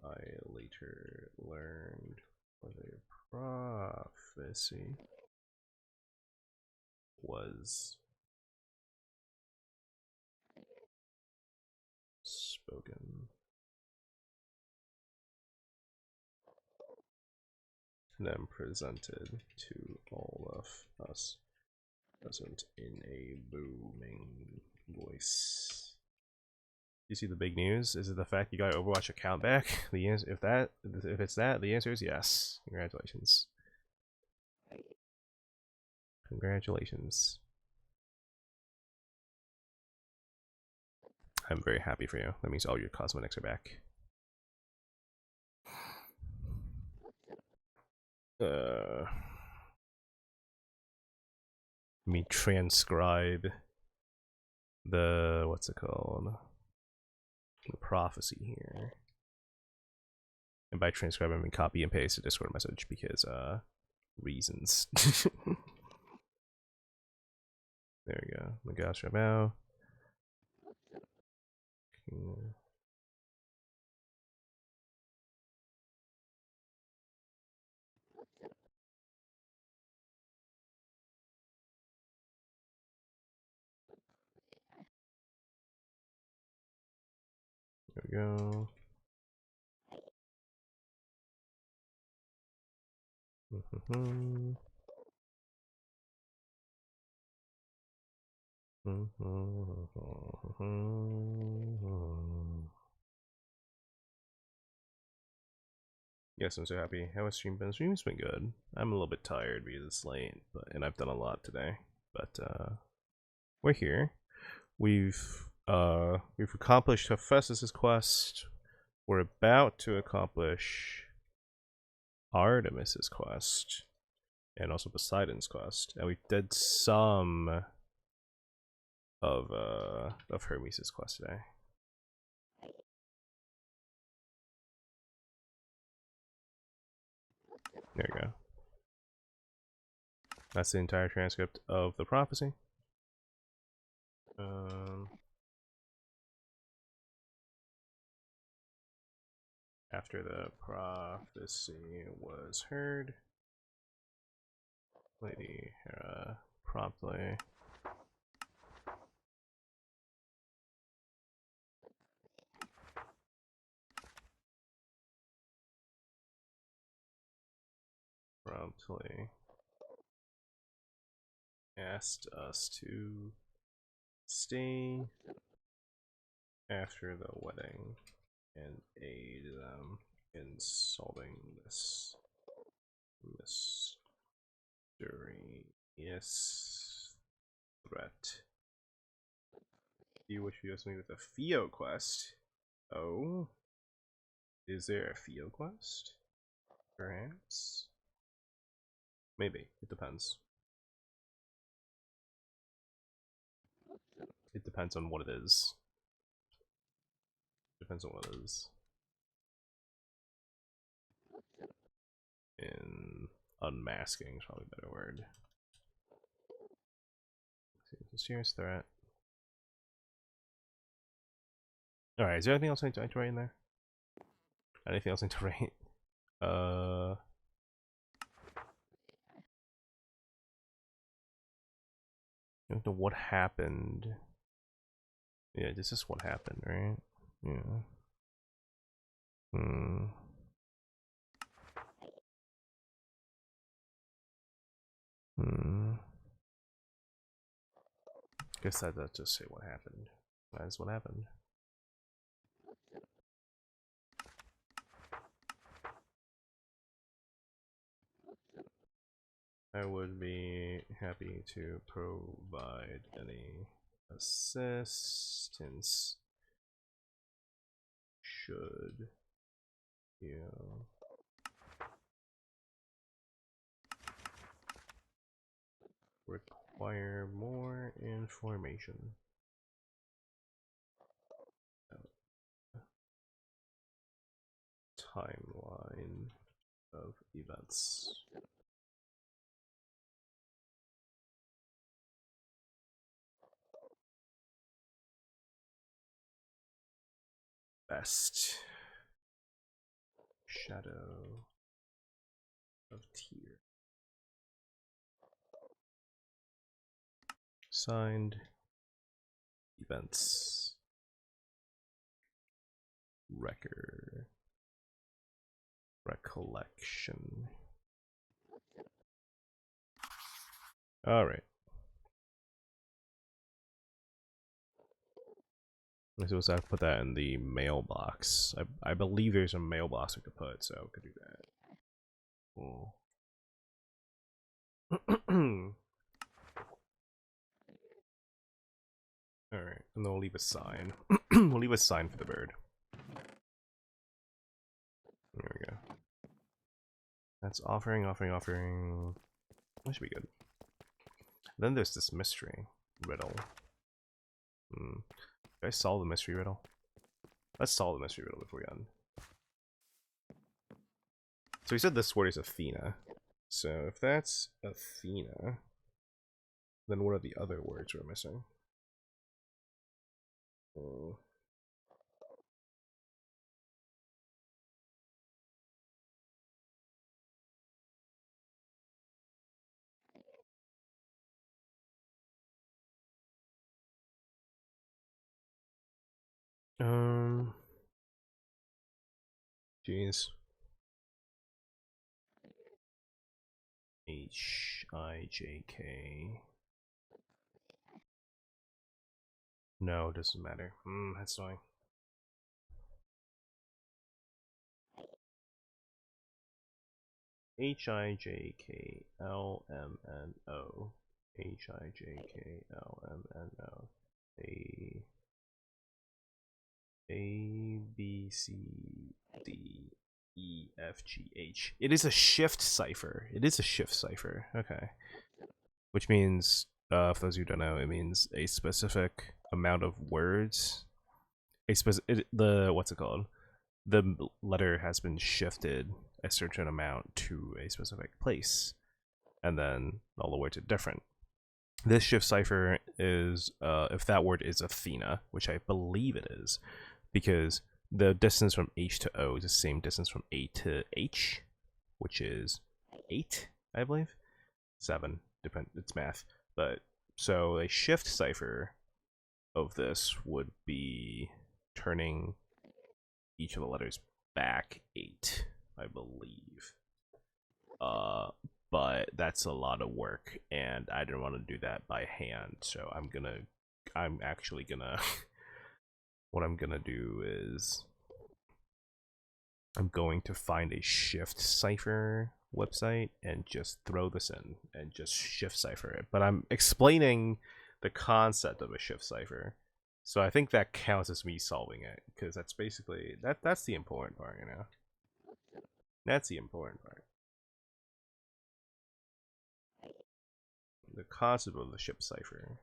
I later learned was a prophecy was spoken, and then presented to all of us present in a booming voice. You see the big news? Is it the fact you got your Overwatch account back? The answer, if it's that, the answer is yes. Congratulations. Congratulations. I'm very happy for you. That means all your cosmetics are back. Let me transcribe the what's it called? The prophecy here. And by transcribe I mean copy and paste a Discord message because reasons. There we go. My gosh, right now. There we go. Yes, I'm so happy. How has stream been? Stream's been good. I'm a little bit tired because it's late, and I've done a lot today. But we're here. We've accomplished Hephaestus's quest. We're about to accomplish Artemis's quest, and also Poseidon's quest, and we did some of Hermes' quest today. There you go. That's the entire transcript of the prophecy. After the prophecy was heard, Lady Hera promptly asked us to stay after the wedding and aid them in solving this mysterious threat. You wish you asked me with a Theo quest? Oh, is there a Theo quest? Perhaps? Maybe. It depends. It depends on what it is. Depends on what it is. In unmasking is probably a better word. It's a serious threat. Alright, is there anything else I need to write in there? Anything else I need to write? I don't know what happened. Yeah, this is what happened, right? Yeah. Guess that does just say what happened. That is what happened. I would be happy to provide any assistance should you require more information. timeline of events. Best shadow of tier. Signed events record recollection. All right. I suppose I put that in the mailbox. I believe there's a mailbox we could put, so we could do that. Cool. Alright, and then we'll leave a sign. We'll leave a sign for the bird. There we go. That's offering. That should be good. Then there's this mystery riddle. Did I solve the mystery riddle? Let's solve the mystery riddle before we end. So we said this word is Athena. So if that's Athena, then what are the other words we're missing? Jeez. H-I-J-K. No, it doesn't matter. That's annoying. H-I-J-K-L-M-N-O. H-I-J-K-L-M-N-O. A-B-C-D-E-F-G-H. It is a shift cipher. It is a shift cipher. Okay. Which means, for those who don't know, it means a specific amount of words. What's it called? The letter has been shifted a certain amount to a specific place, and then all the words are different. This shift cipher is if that word is Athena, which I believe it is, because the distance from H to O is the same distance from A to H, which is 8, I believe. 7, it's math. But so a shift cipher of this would be turning each of the letters back 8, I believe. But that's a lot of work, and I didn't want to do that by hand, so I'm actually gonna what I'm gonna do is I'm going to find a shift cipher website and just throw this in and just shift cipher it. But I'm explaining the concept of a shift cipher, so I think that counts as me solving it, because that's basically that's the important part, you know. That's the important part. The concept of the shift cipher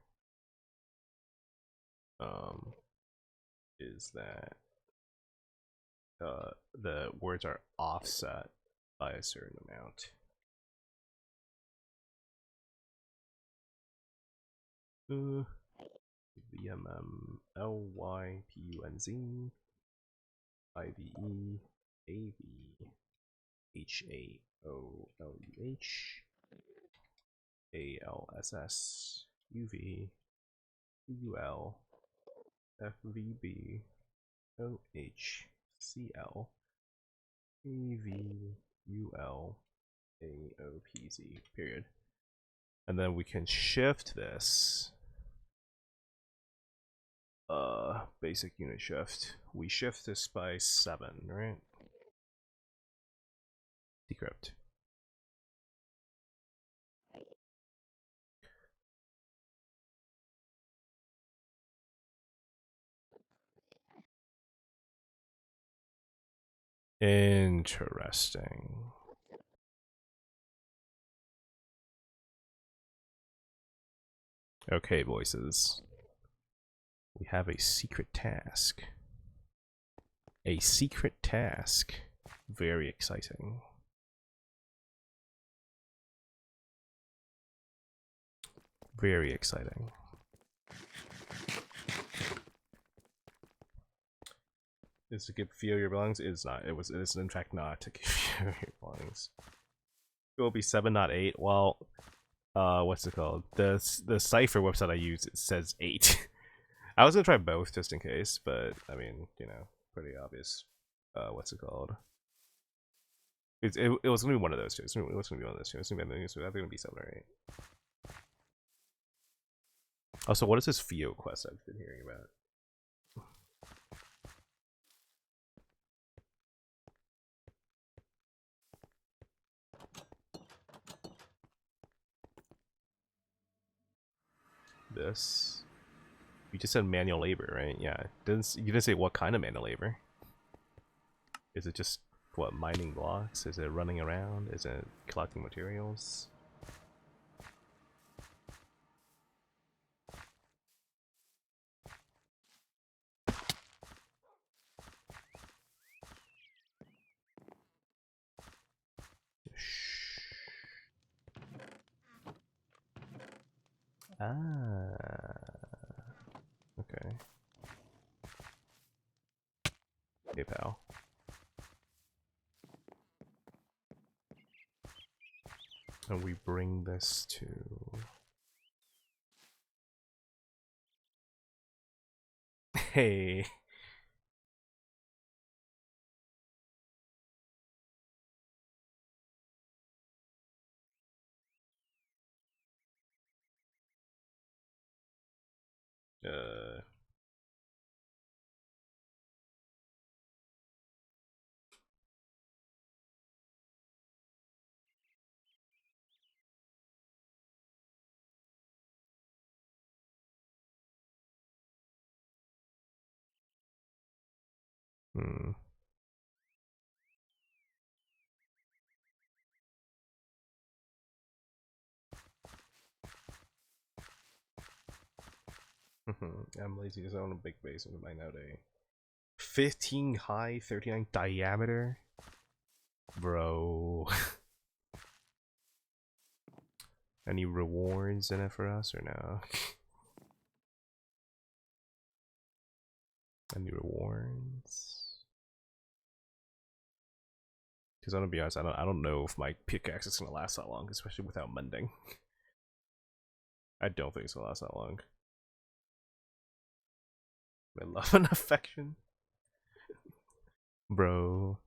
is that the words are offset by a certain amount. VMMLYPUNZ IVE AV HAOLUH ALSS UV UL FVB OHCL AVUL AOPZ, period. And then we can shift this basic unit shift. We shift this by 7, right? Decrypt. Interesting. Okay, voices. We have a secret task. A secret task. very exciting. Very exciting. Is to give feel your belongings? It is not. It is in fact not to give feel your belongings. It will be 7, not 8. Well, what's it called? The cipher website I use, it says 8. I was gonna try both just in case, but I mean, you know, pretty obvious. What's it called? It was gonna be one of those two. It was gonna be one of those two. It's gonna be either gonna be 7 or 8. Also, what is this Fio quest I've been hearing about? This. You just said manual labor, right? Yeah. You didn't say what kind of manual labor. Is it just what, mining blocks? Is it running around? Is it collecting materials? Ah. Okay. Hey, pal. And we bring this to... Hey. Uh... Hmm. I'm lazy because I own a big base with my nowadays. 15 high, 39 diameter? Bro. Any rewards in it for us or no? Any rewards? Because I'm gonna be honest, I don't know if my pickaxe is gonna last that long, especially without mending. I don't think it's gonna last that long. My love and affection, bro.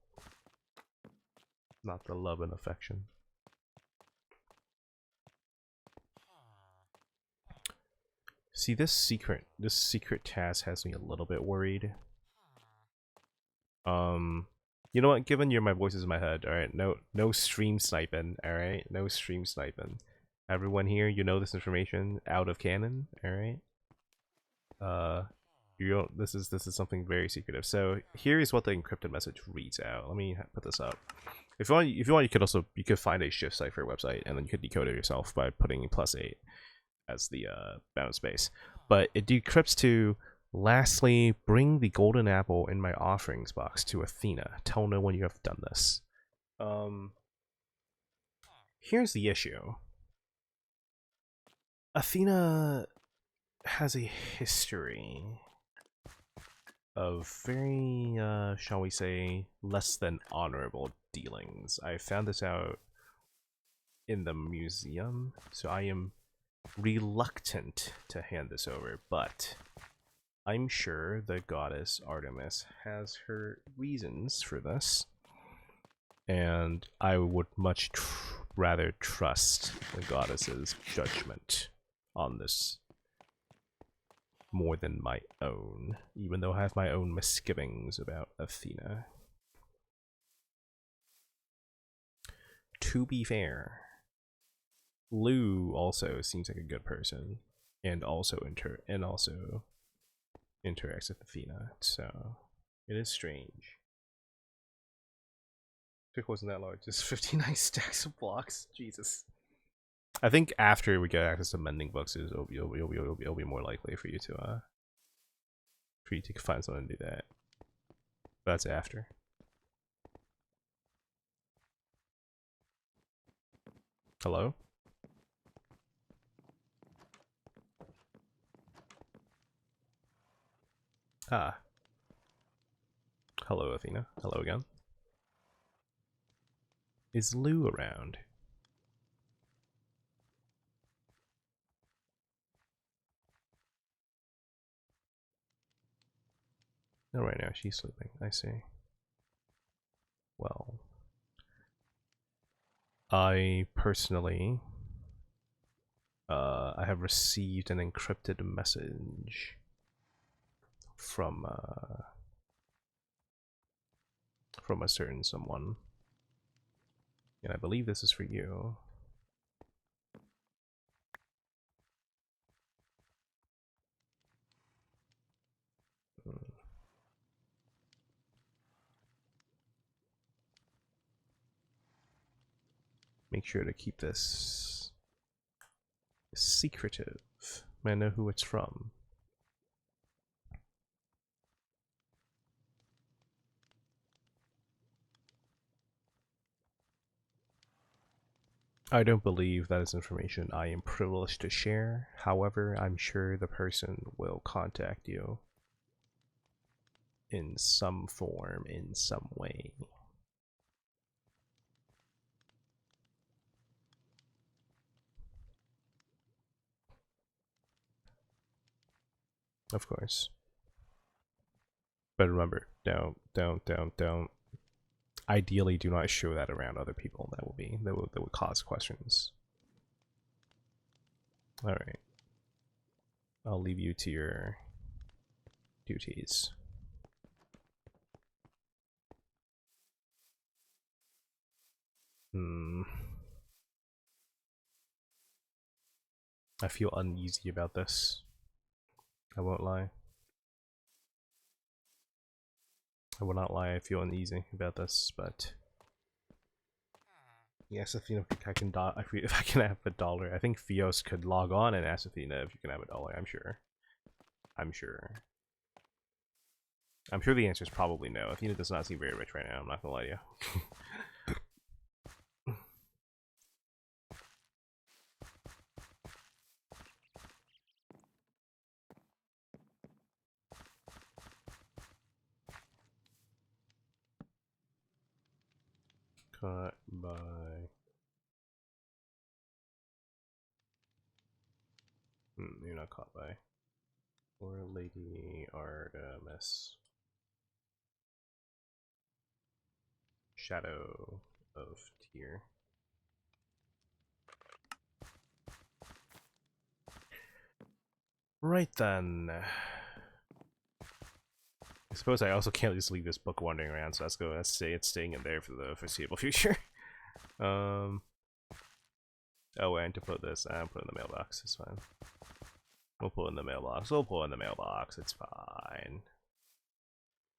Not the love and affection. See, this secret task has me a little bit worried. You know what? Given my voices in my head, all right. No stream sniping, all right. No stream sniping. Everyone here, you know this information out of canon, all right. You don't. This is something very secretive. So here is what the encrypted message reads out. Let me put this up. If you want, you could find a shift cipher website and then you could decode it yourself by putting +8 as the bound space. But it decrypts to, lastly, bring the golden apple in my offerings box to Athena. Tell no one you have done this. Here's the issue. Athena has a history of very, shall we say, less than honorable dealings. I found this out in the museum, so I am reluctant to hand this over, but I'm sure the goddess Artemis has her reasons for this, and I would much rather trust the goddess's judgment on this more than my own, even though I have my own misgivings about Athena. To be fair, Lou also seems like a good person, and also interacts with Athena, so it is strange. Pick wasn't that large, just 59 stacks of blocks. Jesus. I think after we get access to mending books, it'll be more likely for you to find someone to do that. But that's after. Hello? Ah. Hello, Athena. Hello again. Is Lou around? No, right now she's sleeping. I see. Well, I personally, I have received an encrypted message from a certain someone, and I believe this is for you. Make sure to keep this secretive. May I know who it's from? I don't believe that is information I am privileged to share. However, I'm sure the person will contact you in some form, in some way. Of course. But remember, don't. Ideally, do not show that around other people. That would cause questions. All right. I'll leave you to your duties. I feel uneasy about this. I won't lie. I will not lie. I feel uneasy about this, but yes, Athena, if I can, if I can have $1, I think Theos could log on and ask Athena if you can have $1. I'm sure. I'm sure. I'm sure the answer is probably no. Athena does not seem very rich right now. I'm not gonna lie to you. Caught by. You're not caught by. Or Lady Artemis. Shadow of Tyr. Right then. I suppose I also can't just leave this book wandering around, so let's say it's staying in there for the foreseeable future. Oh, and to put this, I'm put in the mailbox. It's fine. We'll put in the mailbox. We'll put in the mailbox. It's fine.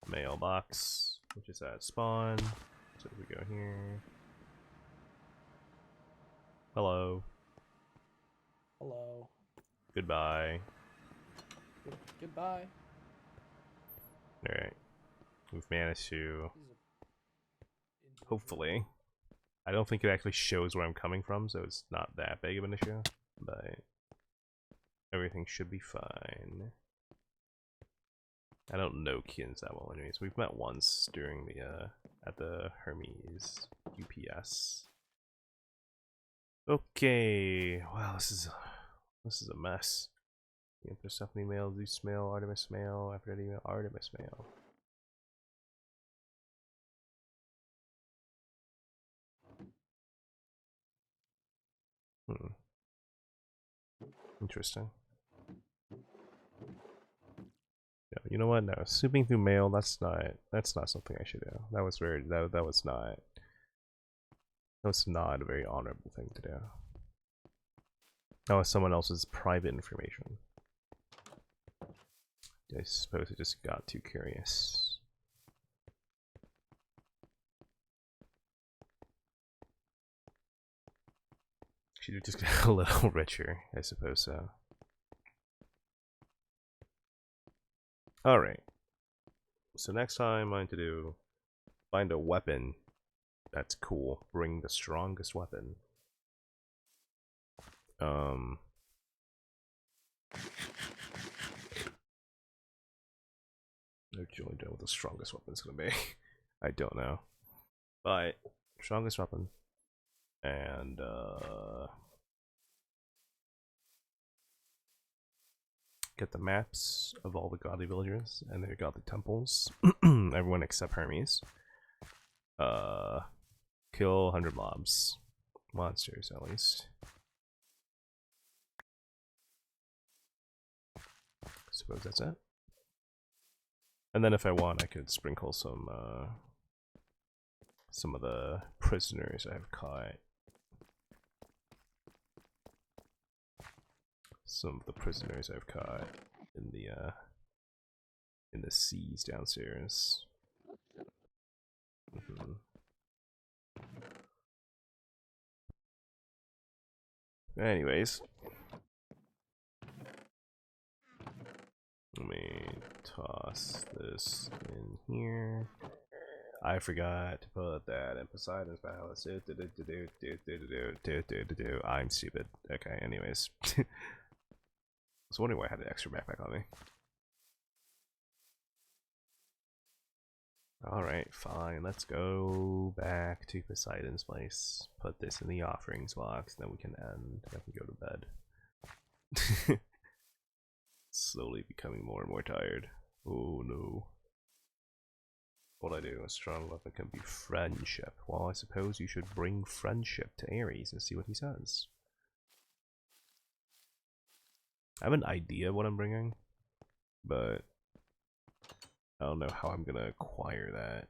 Mailbox, which is at spawn. So we go here. Hello. Hello. Goodbye. Goodbye. Alright. We've managed to... Hopefully. I don't think it actually shows where I'm coming from, so it's not that big of an issue. But... everything should be fine. I don't know Kians that well anyways. We've met once during the, at the Hermes UPS. Okay. Wow, this is a mess. Persephone mail, Zeus mail, Artemis mail, Aphrodite mail, Artemis mail. Interesting. Yeah, you know what? No, snooping through mail. That's not something I should do. That was very that was not. That was not a very honorable thing to do. That was someone else's private information. I suppose I just got too curious. Should just get a little richer, I suppose so. Alright. So next time I'm going to do find a weapon that's cool. Bring the strongest weapon. Actually, don't know what the strongest weapon's gonna be. I don't know. But strongest weapon and get the maps of all the godly villagers and their godly temples. Everyone except Hermes. Kill 100 mobs. Monsters, at least. Suppose that's it. And then if I want, I could sprinkle some of the prisoners I've caught. Some of the prisoners I've caught in the seas downstairs. Anyways, let me toss this in here. I forgot to put that in Poseidon's Palace. I'm stupid. Okay, anyways. I was wondering why I had an extra backpack on me. Alright, fine. Let's go back to Poseidon's place. Put this in the offerings box, then we can end. I can go to bed. Slowly becoming more and more tired. Oh no. What I do? A strong weapon can be friendship. Well, I suppose you should bring friendship to Ares and see what he says. I have an idea what I'm bringing, but I don't know how I'm gonna acquire that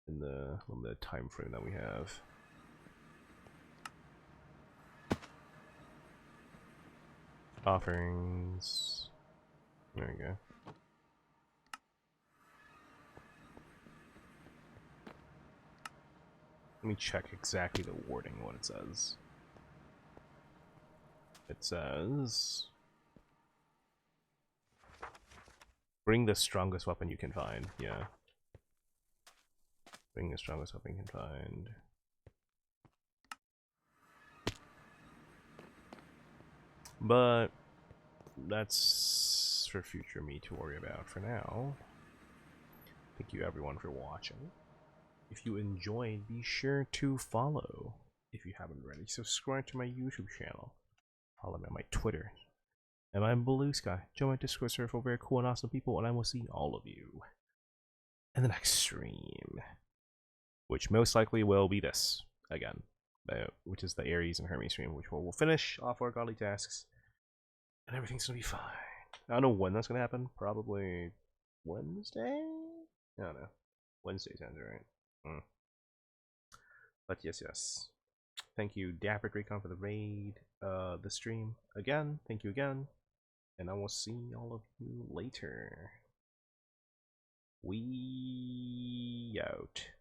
in the limited time frame that we have. Offerings. There we go. Let me check exactly the wording, what it says. It says, bring the strongest weapon you can find. Yeah. Bring the strongest weapon you can find. But that's for future me to worry about. For now, thank you everyone for watching. If you enjoyed, be sure to follow. If you haven't already, subscribe to my YouTube channel. Follow me on my Twitter. And I'm Blue Sky. Join my Discord server for very cool and awesome people, and I will see all of you in the next stream. Which most likely will be this, again. Which is the Ares and Hermes stream, which we'll finish off our godly tasks. And everything's gonna be fine. I don't know when that's gonna happen. Probably Wednesday? I don't know. Wednesday sounds right. But yes. Thank you, Dapper Recon, for the raid, the stream. Again, thank you again. And I will see all of you later. We out.